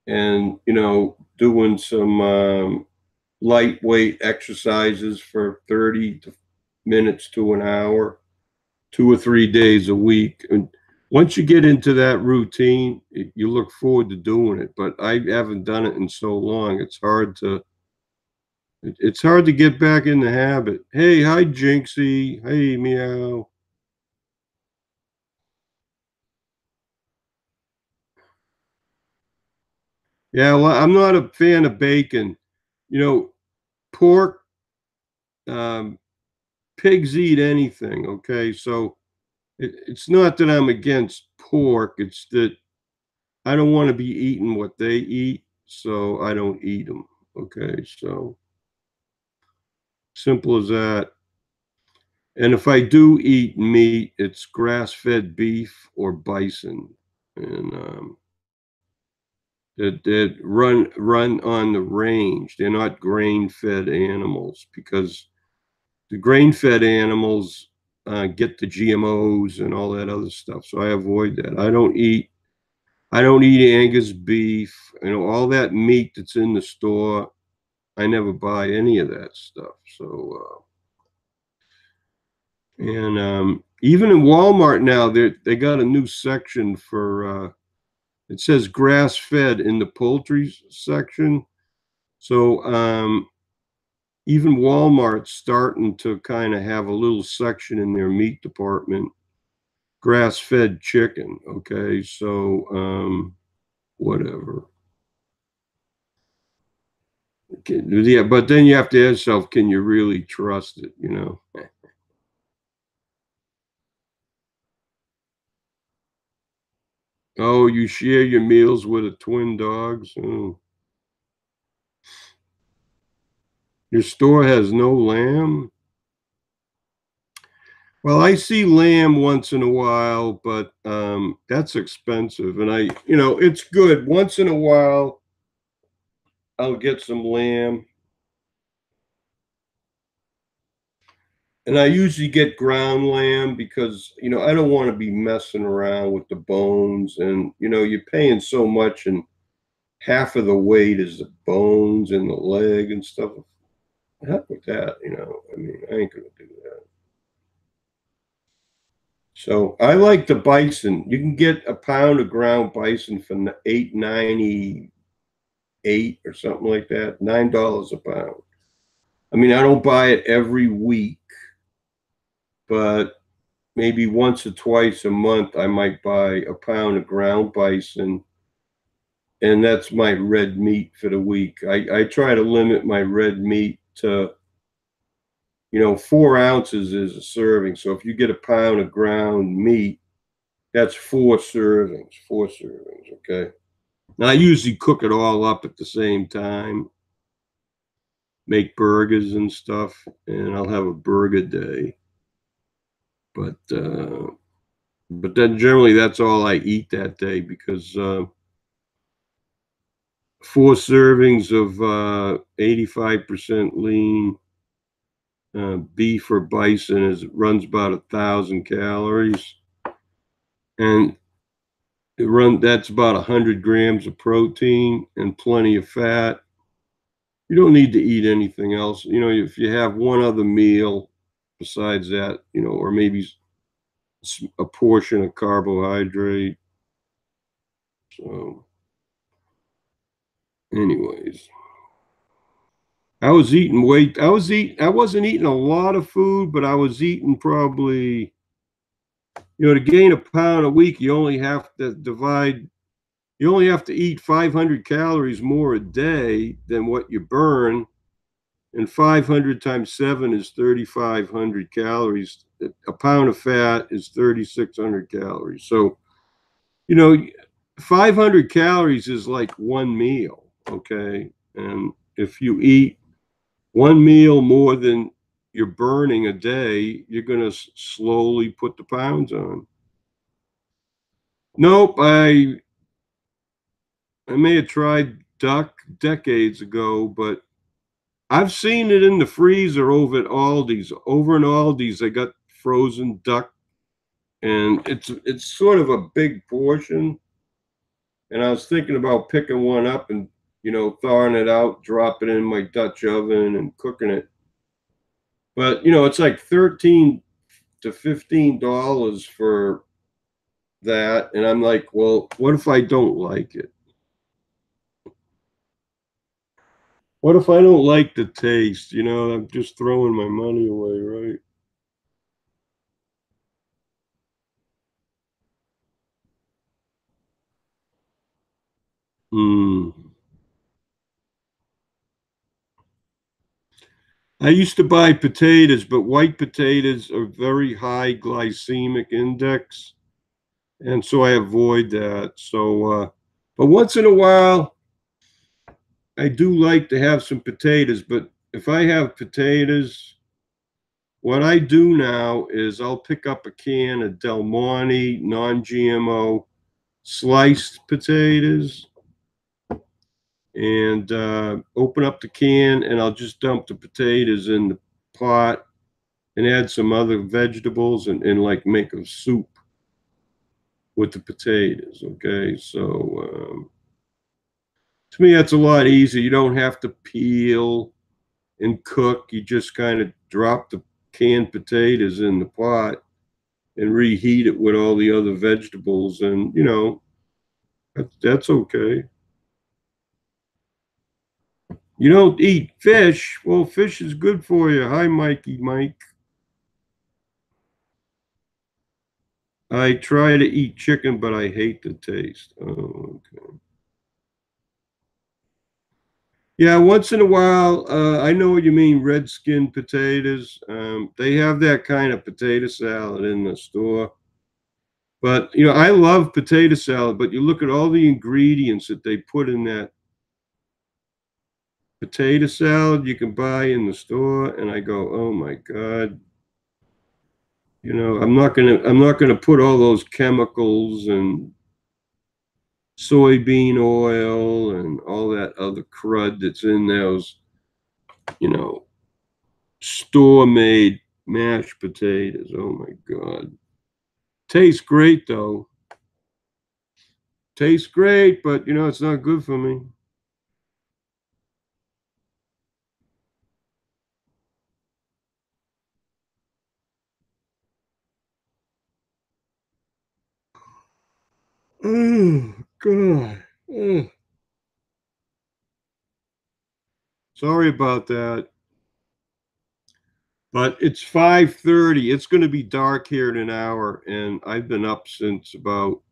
Speaker 1: and doing some lightweight exercises for 30 minutes to an hour 2 or 3 days a week. And once you get into that routine, you look forward to doing it. But I haven't done it in so long. It's hard to get back in the habit. Hey, hi Jinxie. Hey, meow. Yeah, well, I'm not a fan of bacon. You know, pork, um, pigs eat anything. Okay, so it's not that I'm against pork. It's that I don't want to be eating what they eat, so I don't eat them. Okay, so simple as that. And if I do eat meat, it's grass-fed beef or bison, and that run on the range. They're not grain-fed animals because the grain-fed animals get the GMOs and all that other stuff. So I avoid that. I don't eat Angus beef. You know, all that meat that's in the store. I never buy any of that stuff. So and even in Walmart now, they got a new section for. It says grass fed in the poultry section. So even Walmart's starting to kind of have a little section in their meat department, grass fed chicken. Okay, so whatever. Yeah, but then you have to ask yourself, can you really trust it? You know. Oh, you share your meals with the twin dogs. Oh. Your store has no lamb? Well, I see lamb once in a while, but that's expensive. And it's good. Once in a while, I'll get some lamb. And I usually get ground lamb because, I don't want to be messing around with the bones. And, you're paying so much, and half of the weight is the bones and the leg and stuff. Heck with that, I mean, I ain't going to do that. So I like the bison. You can get a pound of ground bison for $8.98 or something like that. $9 a pound. I mean, I don't buy it every week, but maybe once or twice a month I might buy a pound of ground bison, and that's my red meat for the week. I try to limit my red meat to 4 ounces is a serving. So if you get a pound of ground meat, that's 4 servings. 4 servings, okay. Now I usually cook it all up at the same time, make burgers and stuff, and I'll have a burger day. But then generally that's all I eat that day because 4 servings of 85% lean beef or bison runs about 1,000 calories, and that's about 100 grams of protein and plenty of fat. You don't need to eat anything else. If you have one other meal besides that, or maybe a portion of carbohydrate. So, anyways, I wasn't eating a lot of food, but I was eating probably, to gain a pound a week, you only have to eat 500 calories more a day than what you burn. And 500 times 7 is 3,500 calories. A pound of fat is 3,600 calories. So, you know, 500 calories is like one meal, okay? And if you eat one meal more than you're burning a day, you're going to slowly put the pounds on. Nope, I may have tried duck decades ago, but I've seen it in the freezer over at Aldi's. Over in Aldi's, they got frozen duck, and it's sort of a big portion. And I was thinking about picking one up and thawing it out, dropping it in my Dutch oven, and cooking it. But it's like $13 to $15 for that, and I'm like, well, what if I don't like it? What if I don't like the taste? I'm just throwing my money away, right? Hmm. I used to buy potatoes, but white potatoes are very high glycemic index, and so I avoid that. So, but once in a while, I do like to have some potatoes. But if I have potatoes, what I do now is I'll pick up a can of Del Monte non-GMO sliced potatoes and open up the can, and I'll just dump the potatoes in the pot and add some other vegetables and like make a soup with the potatoes. Okay, so to me that's a lot easier. You don't have to peel and cook. You just kind of drop the canned potatoes in the pot and reheat it with all the other vegetables, and that's okay. You don't eat fish? Well, fish is good for you. Hi, Mikey, Mike. I try to eat chicken, but I hate the taste. Oh, okay. Yeah, once in a while, I know what you mean, red skin potatoes. They have that kind of potato salad in the store. But, I love potato salad, but you look at all the ingredients that they put in that potato salad you can buy in the store, and I go, oh my God, I'm not gonna put all those chemicals and soybean oil and all that other crud that's in those, you know, store-made mashed potatoes. Oh my God. Tastes great though. Tastes great, but it's not good for me. Oh God. Oh, sorry about that. But it's 5:30. It's going to be dark here in an hour, and I've been up since about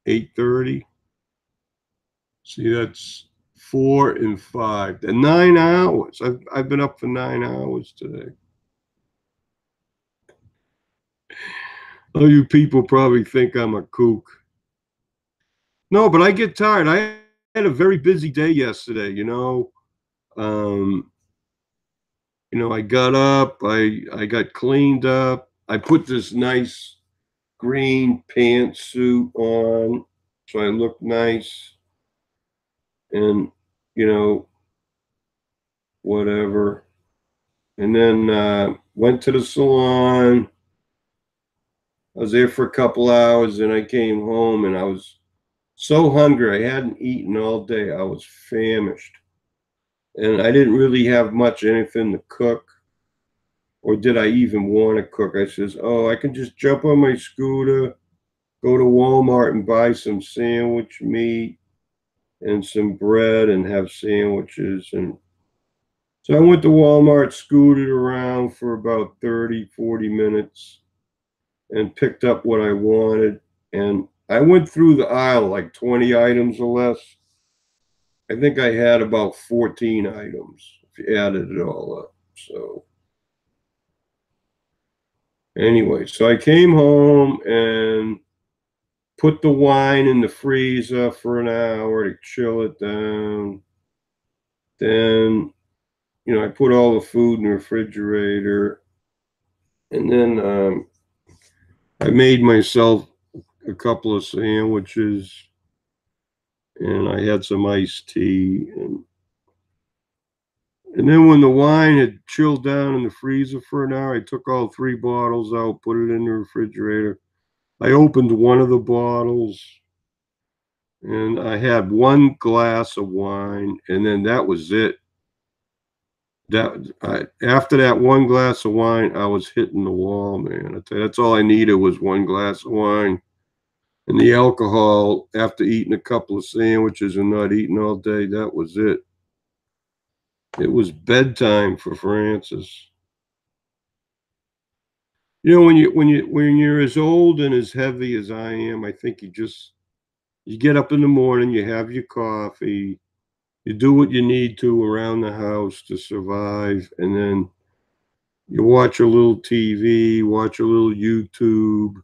Speaker 1: 8:30. See, that's 4 and 5. And 9 hours. I've been up for 9 hours today. All you people probably think I'm a kook. No, but I get tired. I had a very busy day yesterday, Um, I got up, I got cleaned up. I put this nice green pantsuit on so I look nice and you know whatever. And then went to the salon. I was there for a couple hours, and I came home, and I was so hungry. I hadn't eaten all day. I was famished, and I didn't really have much anything to cook, or did I even want to cook? I says, oh, I can just jump on my scooter, go to Walmart and buy some sandwich meat and some bread and have sandwiches. And so I went to Walmart, scooted around for about 30, 40 minutes and picked up what I wanted. And I went through the aisle like 20 items or less. I think I had about 14 items if you added it all up. So anyway, so I came home and put the wine in the freezer for an hour to chill it down. Then, I put all the food in the refrigerator. And then I made myself a couple of sandwiches and I had some iced tea. And then when the wine had chilled down in the freezer for an hour, I took all three bottles out, put it in the refrigerator. I opened one of the bottles and I had one glass of wine, and then that was it. After that one glass of wine, I was hitting the wall, man. I tell you, that's all I needed was one glass of wine. And the alcohol, after eating a couple of sandwiches and not eating all day, that was it. It was bedtime for Francis. When you're as old and as heavy as I am, I think you get up in the morning, you have your coffee, you do what you need to around the house to survive, and then you watch a little TV, watch a little YouTube,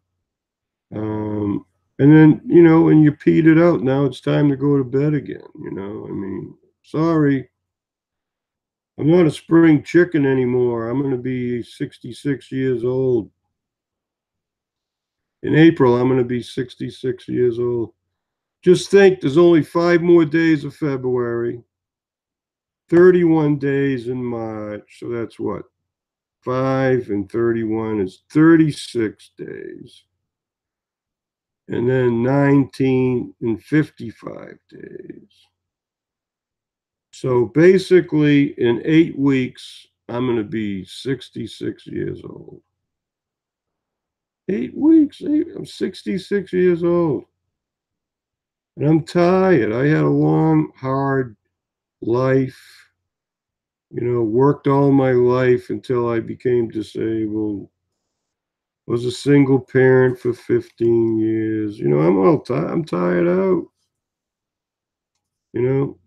Speaker 1: and then and you peed it out. Now it's time to go to bed again. I mean, sorry. I'm not a spring chicken anymore. I'm going to be 66 years old. In April, I'm going to be 66 years old. Just think there's only 5 more days of February, 31 days in March. So that's what? 5 and 31 is 36 days. And then 19 and 55 days. So basically, in 8 weeks, I'm going to be 66 years old. 8 weeks, I'm 66 years old. And I'm tired. I had a long, hard life, worked all my life until I became disabled. Was a single parent for 15 years. I'm all tired. I'm tired out, you know.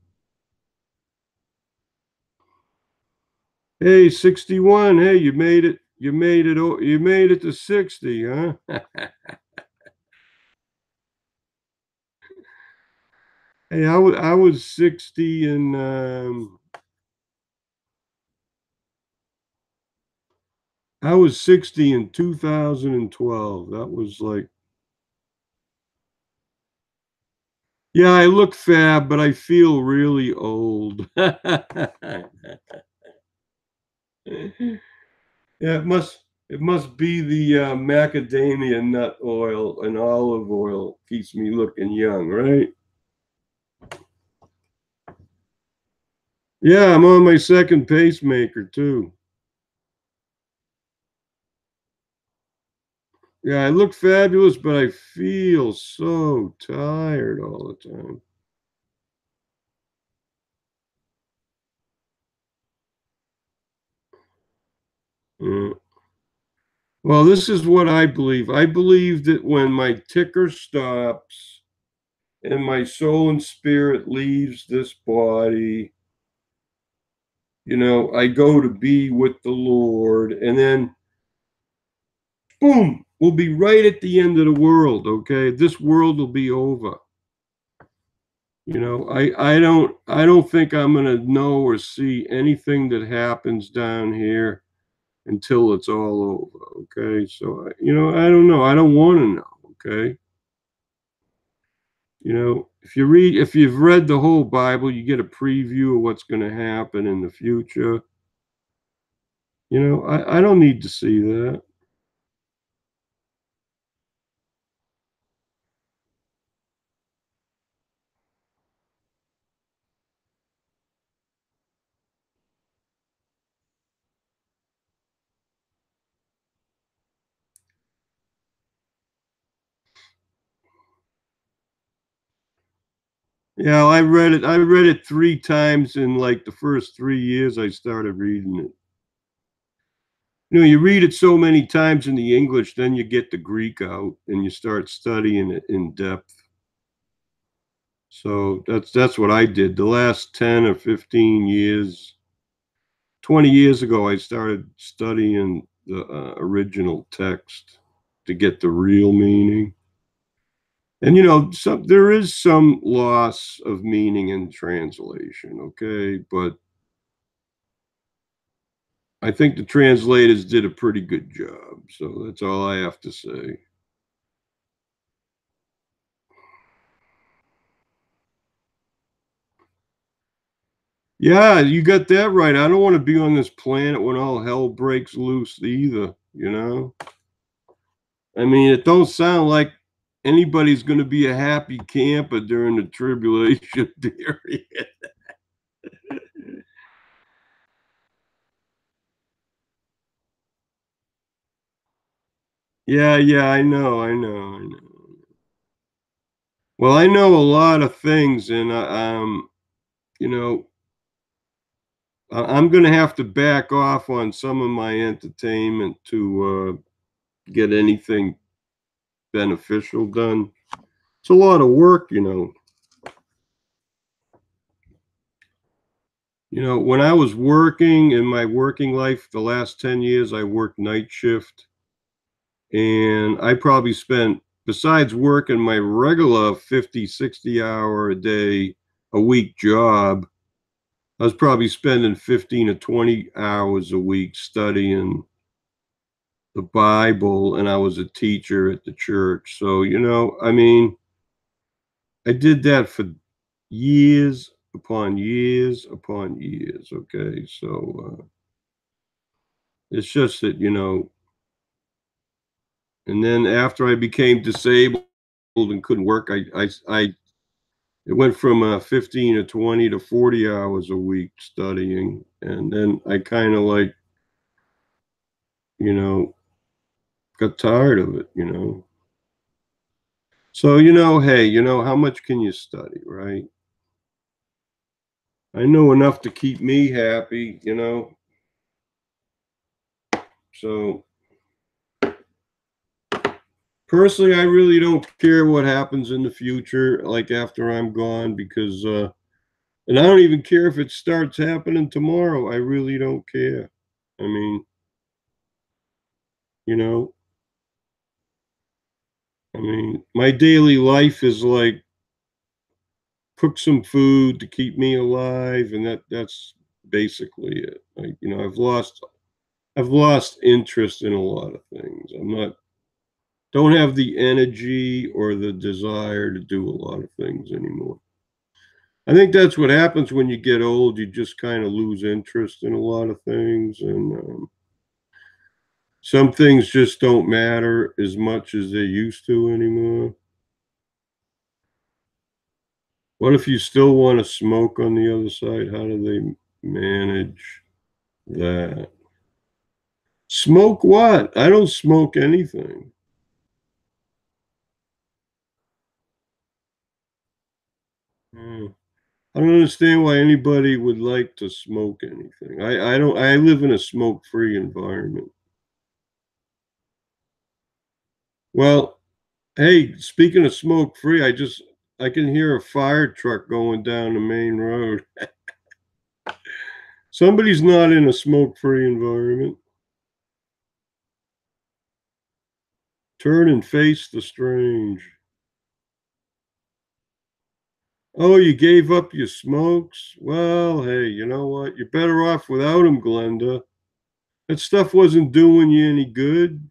Speaker 1: Hey, 61. Hey, you made it. You made it. You made it to 60, huh? Hey, I was 60 and I was 60 in 2012. That was like, yeah, I look fab, but I feel really old. Yeah, it must be the macadamia nut oil and olive oil keeps me looking young, right? Yeah, I'm on my second pacemaker too. Yeah, I look fabulous, but I feel so tired all the time. Yeah. Well, this is what I believe. I believe that when my ticker stops and my soul and spirit leaves this body, I go to be with the Lord, and then boom, we'll be right at the end of the world, okay? This world will be over. I don't think I'm gonna know or see anything that happens down here until it's all over, okay? So I don't know. I don't want to know, okay? If you've read the whole Bible, you get a preview of what's going to happen in the future. I don't need to see that. Yeah, I read it. I read it 3 times in like the first 3 years I started reading it. You read it so many times in the English, then you get the Greek out and you start studying it in depth. So that's what I did. The last 10 or 15 years, 20 years ago, I started studying the original text to get the real meaning. And there is some loss of meaning in translation, okay? But I think the translators did a pretty good job. So that's all I have to say. Yeah, you got that right. I don't want to be on this planet when all hell breaks loose either. I mean, it don't sound like anybody's going to be a happy camper during the tribulation period. Yeah, yeah, I know. Well, I know a lot of things, and you know, I'm going to have to back off on some of my entertainment to get anything beneficial done. It's a lot of work. When I was working in my working life, the last 10 years, I worked night shift, and I probably spent, besides working my regular 50, 60 hour a day, a week job, I was probably spending 15 to 20 hours a week studying the Bible, and I was a teacher at the church. So, I mean, I did that for years upon years upon years. Okay. So, it's just that, and then after I became disabled and couldn't work, it went from 15 to 20 to 40 hours a week studying. And then I kind of like, you know, got tired of it. So, hey, how much can you study, right? I know enough to keep me happy. So, personally, I really don't care what happens in the future, like after I'm gone, because, and I don't even care if it starts happening tomorrow. I really don't care. I mean, you know, my daily life is like cook some food to keep me alive, and that's basically it. Like, I've lost interest in a lot of things. Don't have the energy or the desire to do a lot of things anymore. I think that's what happens when you get old. You just kind of lose interest in a lot of things, and some things just don't matter as much as they used to anymore. What if you still want to smoke on the other side? How do they manage that? Smoke what? I don't smoke anything. Hmm. I don't understand why anybody would like to smoke anything. I don't I live in a smoke-free environment. Well, hey, speaking of smoke-free, I can hear a fire truck going down the main road. Somebody's not in a smoke-free environment. Turn and face the strange. Oh, you gave up your smokes? Well, hey, you know what? You're better off without them, Glenda. That stuff wasn't doing you any good.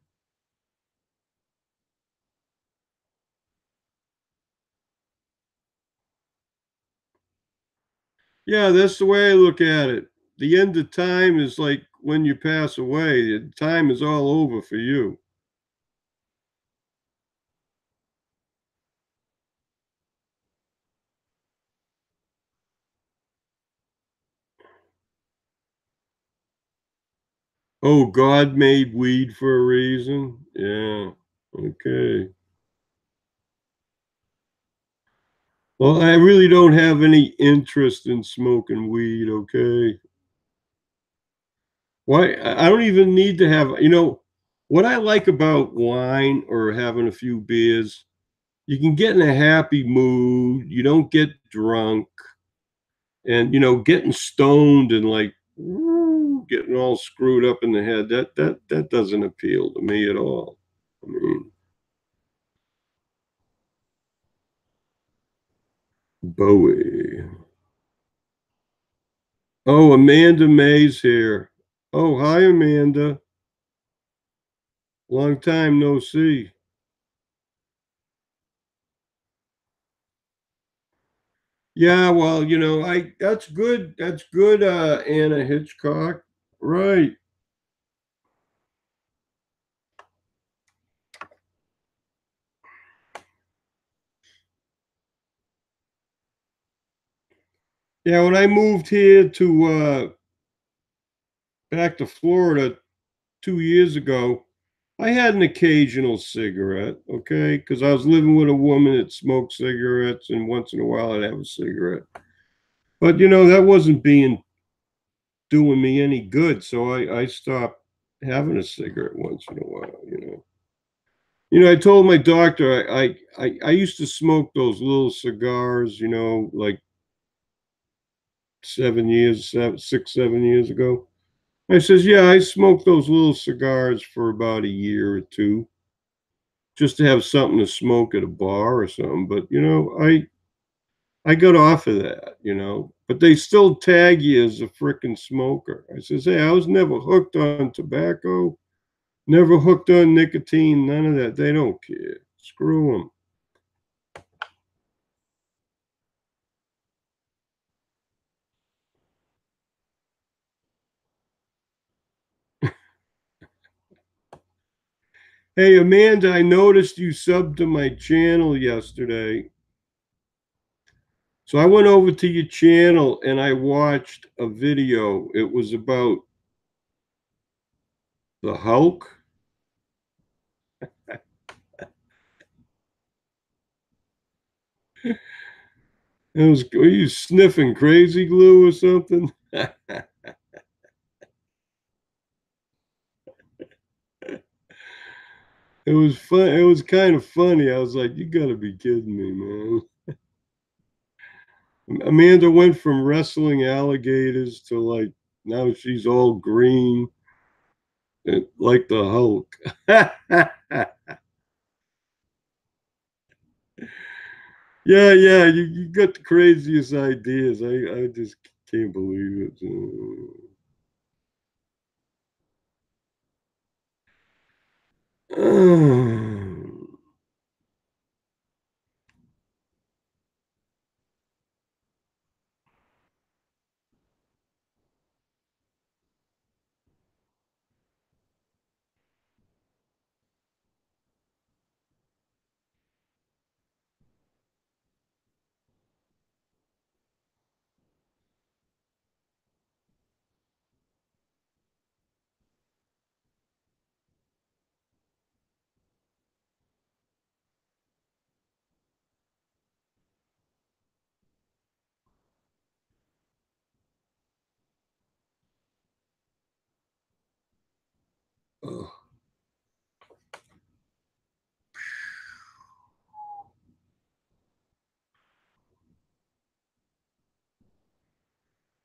Speaker 1: Yeah, that's the way I look at it. The end of time is like when you pass away. Time is all over for you. Oh, God made weed for a reason? Yeah. Okay. Well, I really don't have any interest in smoking weed, okay? Why I don't even need to have what I like about wine or having a few beers, you can get in a happy mood, you don't get drunk, and, getting stoned and, like, getting all screwed up in the head, that doesn't appeal to me at all. I mean, Bowie. Oh, Amanda May's here. Oh, hi, Amanda. Long time no see. Yeah, well, I that's good. That's good, Anna Hitchcock. Right. Yeah, when I moved here to back to Florida 2 years ago, I had an occasional cigarette, okay, because I was living with a woman that smoked cigarettes, and once in a while I'd have a cigarette. But that wasn't being doing me any good, so I stopped having a cigarette once in a while. I told my doctor I used to smoke those little cigars, like 6, 7 years ago. I says, yeah, I smoked those little cigars for about a year or two, just to have something to smoke at a bar or something. But I got off of that. but they still tag you as a frickin' smoker. I says, hey, I was never hooked on tobacco, never hooked on nicotine, none of that. They don't care. Screw them. Hey, Amanda, I noticed you subbed to my channel yesterday. So I went over to your channel and I watched a video. It was about the Hulk. It was, were you sniffing crazy glue or something? It was fun. It was kind of funny. I was like, you gotta be kidding me, man. Amanda went from wrestling alligators to like now she's all green, like the Hulk. Yeah, yeah, you got the craziest ideas. I just can't believe it.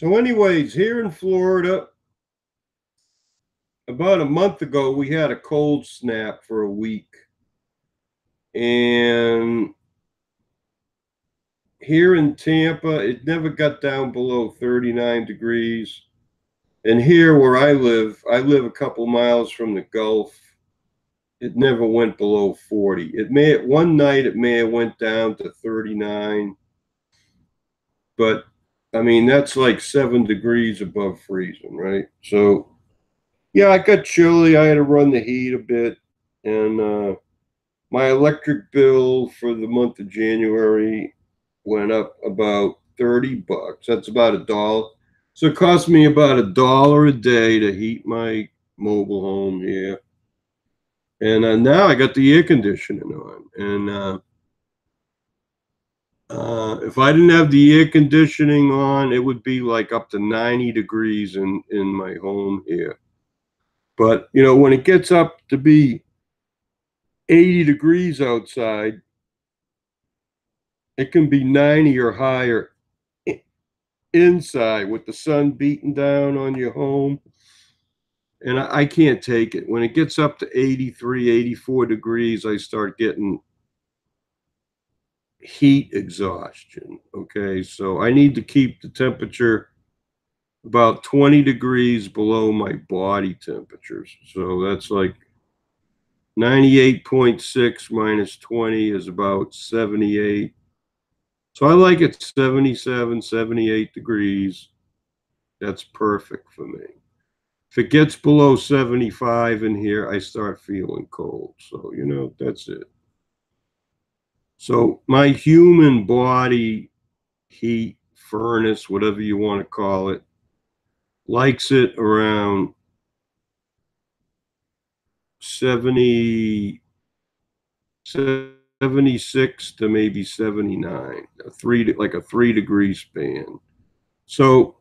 Speaker 1: So, anyways, here in Florida, about a month ago, we had a cold snap for a week. And here in Tampa, it never got down below 39 degrees. And here where I live a couple miles from the Gulf. It never went below 40. It may one night it may have went down to 39, but I mean that's like 7 degrees above freezing, right? So yeah, I got chilly. I had to run the heat a bit, and my electric bill for the month of January went up about $30. That's about $1. So it cost me about $1 a day to heat my mobile home here. And now I got the air conditioning on. And if I didn't have the air conditioning on, it would be like up to 90 degrees in my home here. But, you know, when it gets up to be 80 degrees outside, it can be 90 or higher inside with the sun beating down on your home. And I can't take it. When it gets up to 83, 84 degrees, I start getting heat exhaustion. Okay. So I need to keep the temperature about 20 degrees below my body temperatures. So that's like 98.6 minus 20 is about 78. So I like it 77, 78 degrees. That's perfect for me. If it gets below 75 in here, I start feeling cold. So, you know, that's it. So my human body heat furnace, whatever you want to call it, likes it around 70, 76 to maybe 79, like a 3 degree span. So,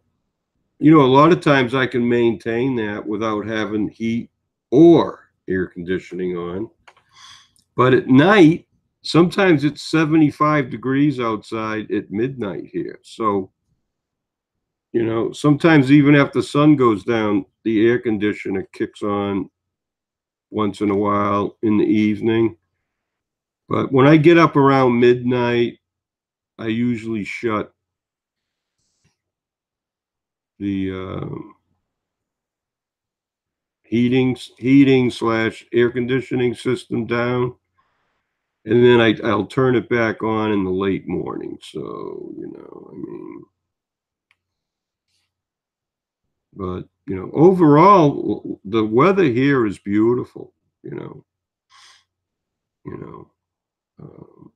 Speaker 1: you know, a lot of times I can maintain that without having heat or air conditioning on. But at night, sometimes it's 75 degrees outside at midnight here. So, you know, sometimes even after the sun goes down, the air conditioner kicks on once in a while in the evening. But when I get up around midnight, I usually shut the heating slash air conditioning system down, and then I'll turn it back on in the late morning. So, I mean, but overall, the weather here is beautiful. You know, you know. Um,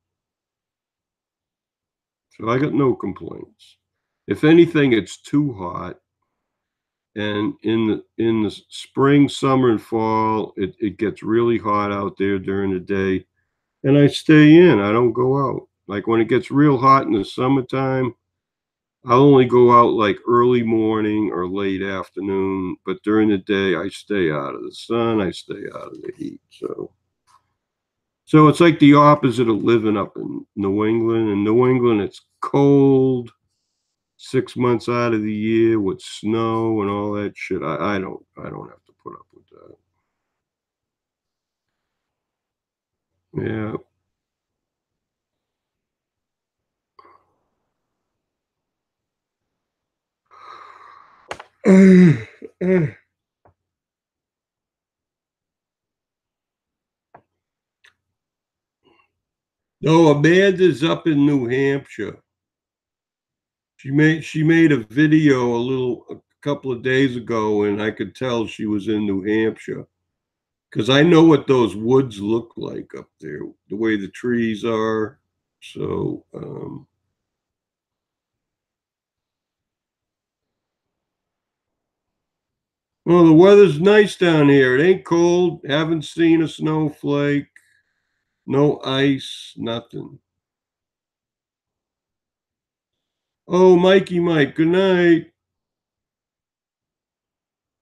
Speaker 1: so I got no complaints. If anything, it's too hot. And in the spring, summer, and fall, it gets really hot out there during the day, and I stay in. I don't go out. Like when it gets real hot in the summertime, I'll only go out like early morning or late afternoon. But during the day, I stay out of the sun. I stay out of the heat. So it's like the opposite of living up in New England. In New England, it's cold 6 months out of the year with snow and all that shit. I don't have to put up with that. Yeah. No, Amanda's up in New Hampshire. She made a video a couple of days ago, and I could tell she was in New Hampshire because I know what those woods look like up there, the way the trees are. So, well, the weather's nice down here. It ain't cold. Haven't seen a snowflake. No ice. Nothing. Oh, Mikey, Mike. Good night.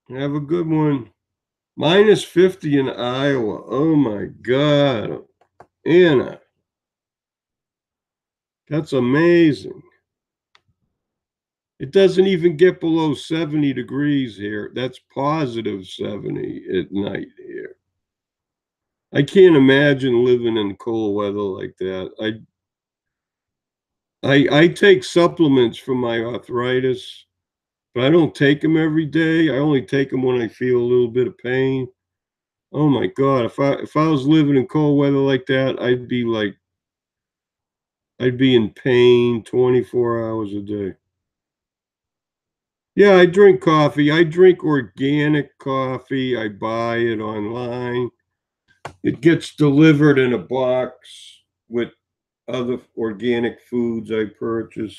Speaker 1: Have a good one. Minus 50 in Iowa. Oh my God. Anna, that's amazing. It doesn't even get below 70 degrees here. That's positive 70 at night here. I can't imagine living in cold weather like that. I take supplements for my arthritis, but I don't take them every day. I only take them when I feel a little bit of pain. Oh my God, if I was living in cold weather like that, I'd be in pain 24 hours a day. Yeah, I drink coffee. I drink organic coffee. I buy it online. It gets delivered in a box with other organic foods I purchase.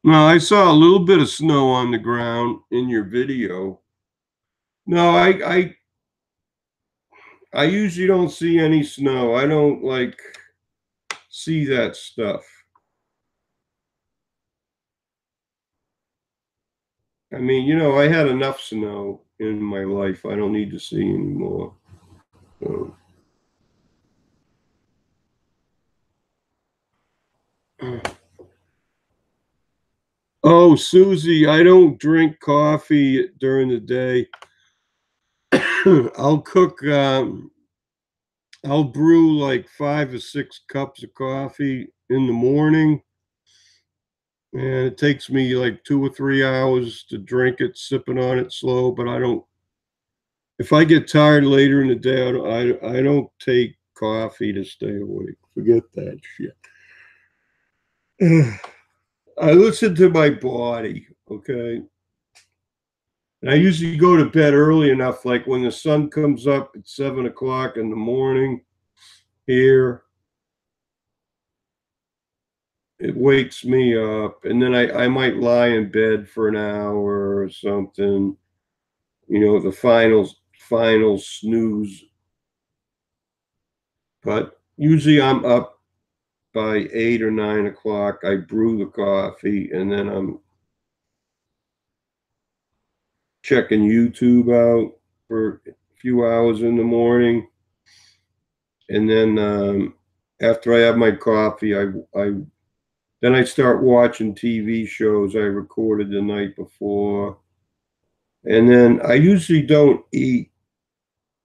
Speaker 1: No, I saw a little bit of snow on the ground in your video. No, I usually don't see any snow. I don't like see that stuff. I mean, I had enough snow in my life. I don't need to see anymore. So. Oh, Susie, I don't drink coffee during the day. I'll cook, I'll brew like 5 or 6 cups of coffee in the morning, and it takes me like 2 or 3 hours to drink it, sipping on it slow. But if I get tired later in the day, I don't take coffee to stay awake. Forget that shit. I listen to my body, okay? And I usually go to bed early enough, like when the sun comes up at 7 o'clock in the morning here, it wakes me up. And then I might lie in bed for an hour or something, the final snooze. But usually I'm up by 8 or 9 o'clock. I brew the coffee, and then I'm checking YouTube out for a few hours in the morning. And then after I have my coffee, then I start watching TV shows I recorded the night before. And then I usually don't eat,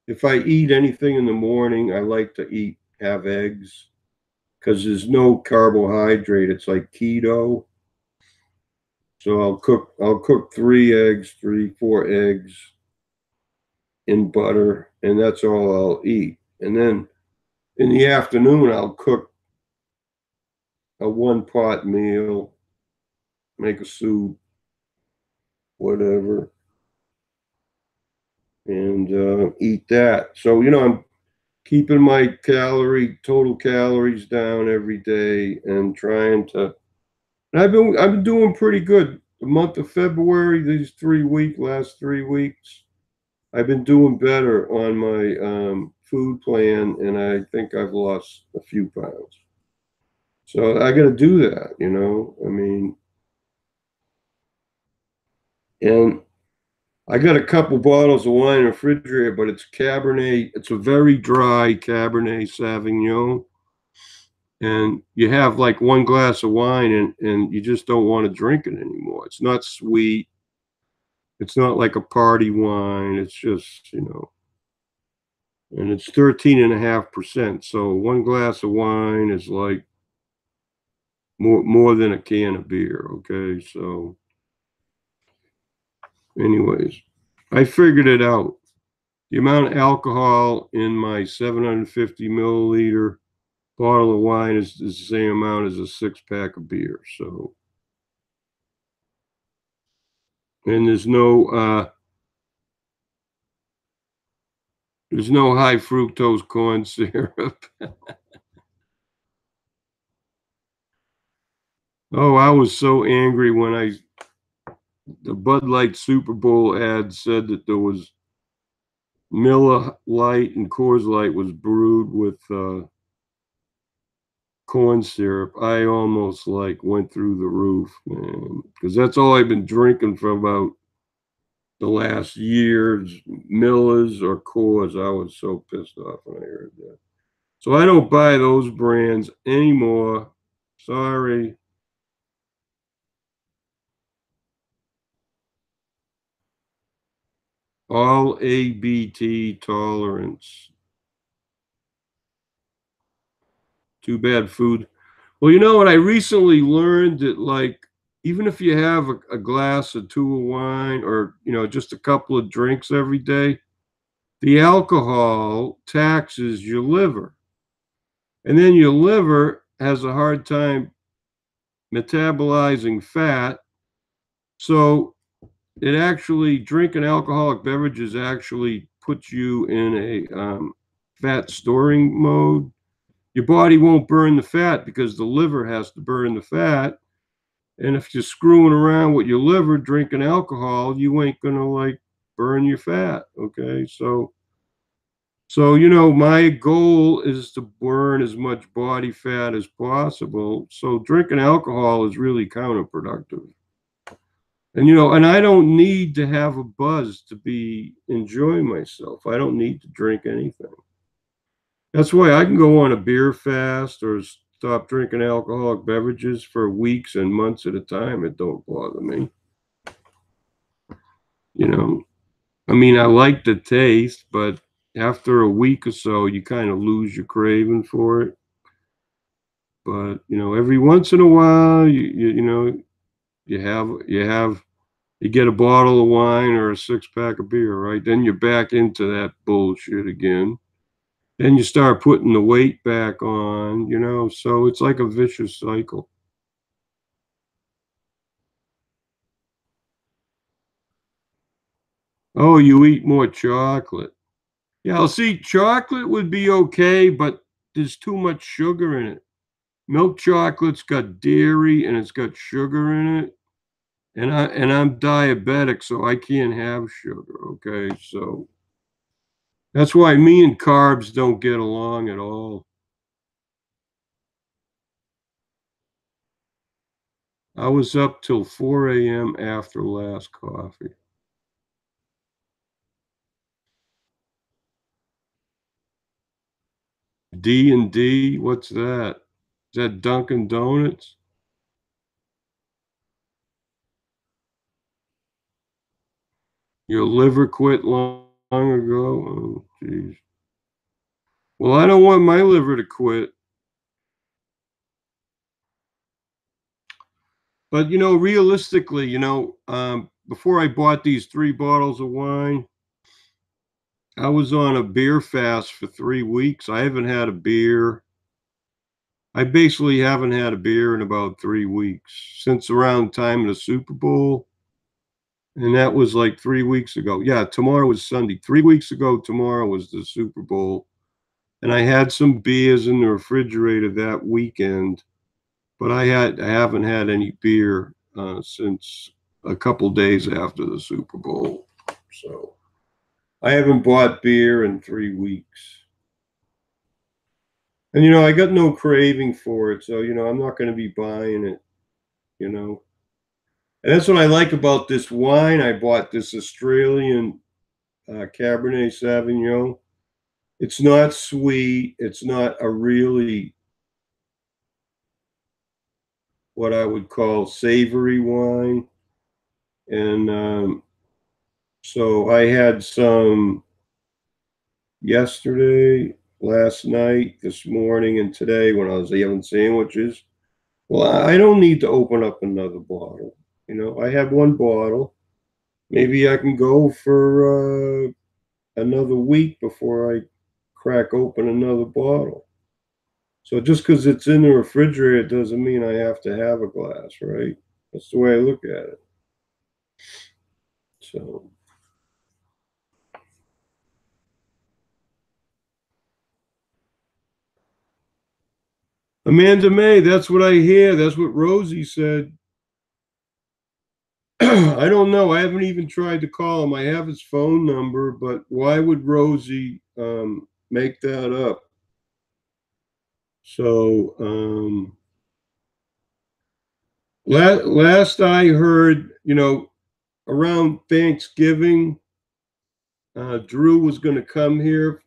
Speaker 1: if I eat anything in the morning, I like to have eggs because there's no carbohydrate. It's like keto. So I'll cook 3 eggs, 4 eggs in butter, and that's all I'll eat. And then in the afternoon, I'll cook a one pot meal, make a soup, whatever, and eat that. So, I'm keeping my total calories down every day and trying to, and I've been doing pretty good. The month of February, last 3 weeks, I've been doing better on my food plan, and I think I've lost a few pounds. So I got to do that. I mean, and I got a couple bottles of wine in the refrigerator, but it's Cabernet. It's a very dry Cabernet Sauvignon. And you have like one glass of wine and you just don't want to drink it anymore. It's not sweet. It's not like a party wine. It's just, and it's 13.5%. So one glass of wine is like more than a can of beer. Okay. So anyways, I figured it out. The amount of alcohol in my 750 milliliter bottle of wine is the same amount as a 6 pack of beer. So, and there's no high fructose corn syrup. Oh, I was so angry when the Bud Light Super Bowl ad said that there was Miller Lite and Coors Light was brewed with corn syrup. I almost like went through the roof, man, because that's all I've been drinking for about the last years, Miller's or Coors. I was so pissed off when I heard that. So I don't buy those brands anymore. Sorry. All ABT tolerance. Too bad food. Well, you know what? I recently learned that, like, even if you have a glass or two of wine or, just a couple of drinks every day, the alcohol taxes your liver. And then your liver has a hard time metabolizing fat. So drinking alcoholic beverages actually puts you in a fat storing mode. Your body won't burn the fat because the liver has to burn the fat. And if you're screwing around with your liver drinking alcohol, you ain't gonna like burn your fat. Okay. So, my goal is to burn as much body fat as possible. So drinking alcohol is really counterproductive. And I don't need to have a buzz to be enjoying myself. I don't need to drink anything. That's why I can go on a beer fast or stop drinking alcoholic beverages for weeks and months at a time. It don't bother me. You know, I mean, I like the taste, but after a week or so, you kind of lose your craving for it. But every once in a while, you get a bottle of wine or a 6 pack of beer, right? Then you're back into that bullshit again. Then you start putting the weight back on. So it's like a vicious cycle. Oh, you eat more chocolate. Yeah, I'll see, chocolate would be okay, but there's too much sugar in it. Milk chocolate's got dairy and it's got sugar in it. And I'm diabetic, so I can't have sugar, okay? So that's why me and carbs don't get along at all. I was up till 4 a.m. after last coffee. D&D, what's that? Is that Dunkin' Donuts? Your liver quit long ago? Oh, jeez. Well, I don't want my liver to quit. But, realistically, before I bought these 3 bottles of wine, I was on a beer fast for 3 weeks. I basically haven't had a beer in about 3 weeks since around time of the Super Bowl, and that was, like, 3 weeks ago. Yeah, tomorrow is Sunday. 3 weeks ago tomorrow was the Super Bowl, and I had some beers in the refrigerator that weekend, but I haven't had any beer, since a couple days after the Super Bowl. So, I haven't bought beer in 3 weeks. And, I got no craving for it, so, I'm not gonna be buying it, you know? And that's what I like about this wine. I bought this Australian, Cabernet Sauvignon. It's not sweet, it's not a really what I would call savory wine, and, so I had some yesterday, last night, this morning, and today when I was having sandwiches. Well, I don't need to open up another bottle. I had 1 bottle. Maybe I can go for another week before I crack open another bottle. So just because it's in the refrigerator doesn't mean I have to have a glass, right? That's the way I look at it. So, Amanda May, that's what I hear. That's what Rosie said. I don't know. I haven't even tried to call him. I have his phone number, but why would Rosie make that up? So, last I heard, around Thanksgiving, Drew was going to come here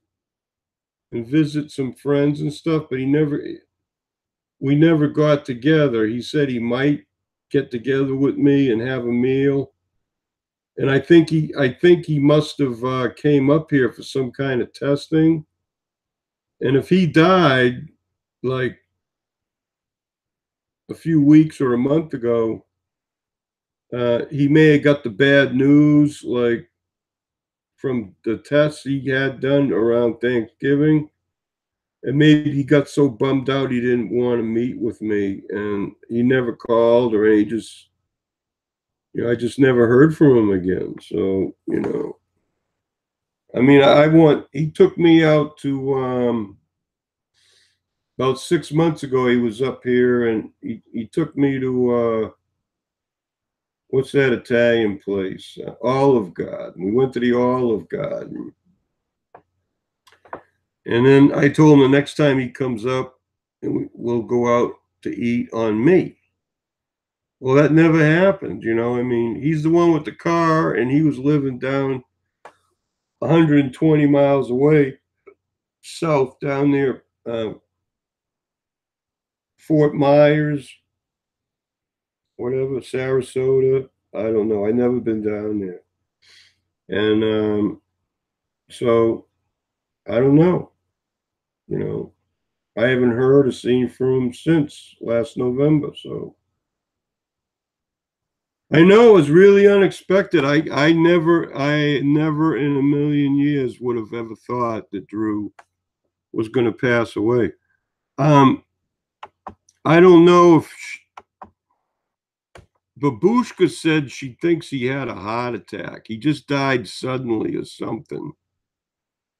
Speaker 1: and visit some friends and stuff, but we never got together. He said he might get together with me and have a meal, and I think he must have came up here for some kind of testing. And if he died like a few weeks or a month ago, he may have got the bad news, like from the tests he had done around Thanksgiving. And maybe he got so bummed out he didn't want to meet with me, and he never called or he just, I just never heard from him again. So, I mean, he took me out to, about 6 months ago, he was up here and he took me to, what's that Italian place? Olive Garden. We went to the Olive Garden. And then I told him the next time he comes up, and we'll go out to eat on me. Well, that never happened. I mean, he's the one with the car, and he was living down 120 miles away, south down there, Fort Myers, whatever, Sarasota. I don't know. I never been down there, and so I don't know. You know, I haven't heard or seen from him since last November. So I know it was really unexpected. I never in a million years would have ever thought that Drew was going to pass away. Um, I don't know if Babushka said she thinks he had a heart attack. He just died suddenly or something.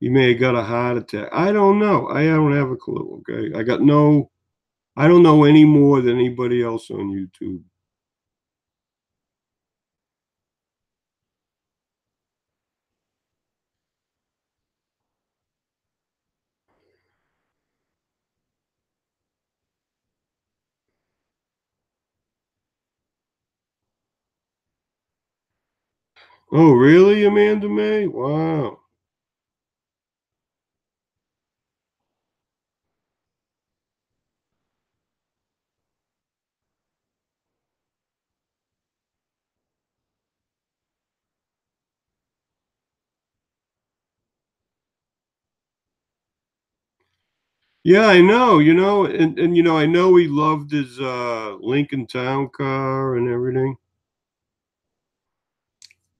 Speaker 1: He may have got a heart attack. I don't know. I don't have a clue. Okay. I don't know any more than anybody else on YouTube. Oh, really, Amanda May? Wow. Yeah, I know, and I know he loved his Lincoln Town Car and everything.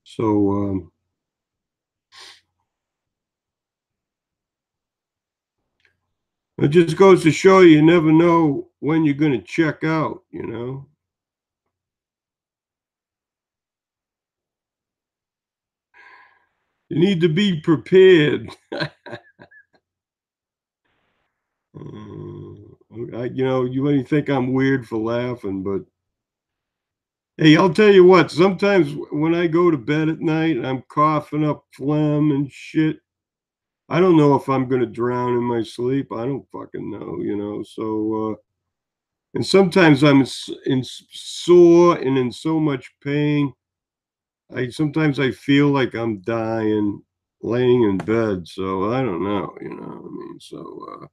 Speaker 1: So it just goes to show you never know when you're going to check out. You need to be prepared. You may think I'm weird for laughing, but hey, I'll tell you what, sometimes when I go to bed at night, I'm coughing up phlegm and shit. I don't know if I'm gonna drown in my sleep. I don't fucking know. So, and sometimes I'm sore and in so much pain. Sometimes I feel like I'm dying laying in bed. So I don't know. I mean, so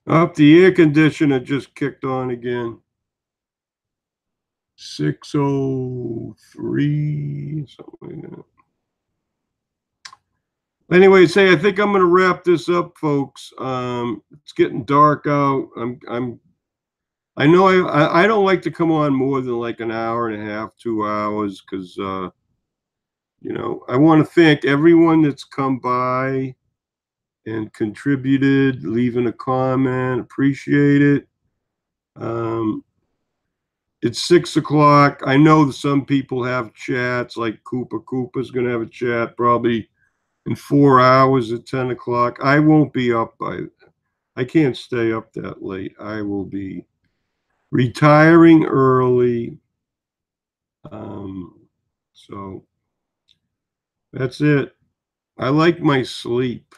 Speaker 1: up the air conditioner just kicked on again. 6:03, something like that. Anyway, say I think I'm gonna wrap this up, folks. It's getting dark out. I know I don't like to come on more than like an hour and a half, 2 hours, because I want to thank everyone that's come by and contributed, leaving a comment. Appreciate it. Um, it's 6 o'clock. I know that some people have chats, like Cooper's gonna have a chat probably in 4 hours at 10 o'clock. I won't be up I can't stay up that late. I will be retiring early. Um, so that's it. I like my sleep.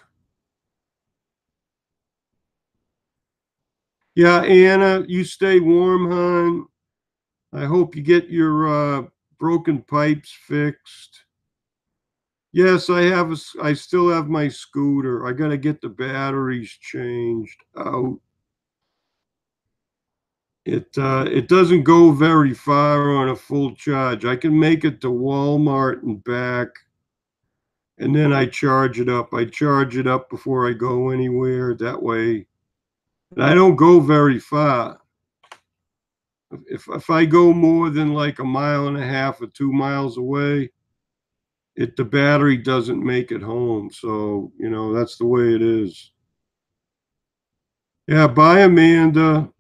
Speaker 1: Yeah, Anna, you stay warm, hon. I hope you get your broken pipes fixed. Yes, I still have my scooter. I got to get the batteries changed out. It doesn't go very far on a full charge. I can make it to Walmart and back, and then I charge it up. I charge it up before I go anywhere. That way, and I don't go very far. If I go more than like a mile and a half or 2 miles away, the battery doesn't make it home. So that's the way it is. Yeah, bye, Amanda.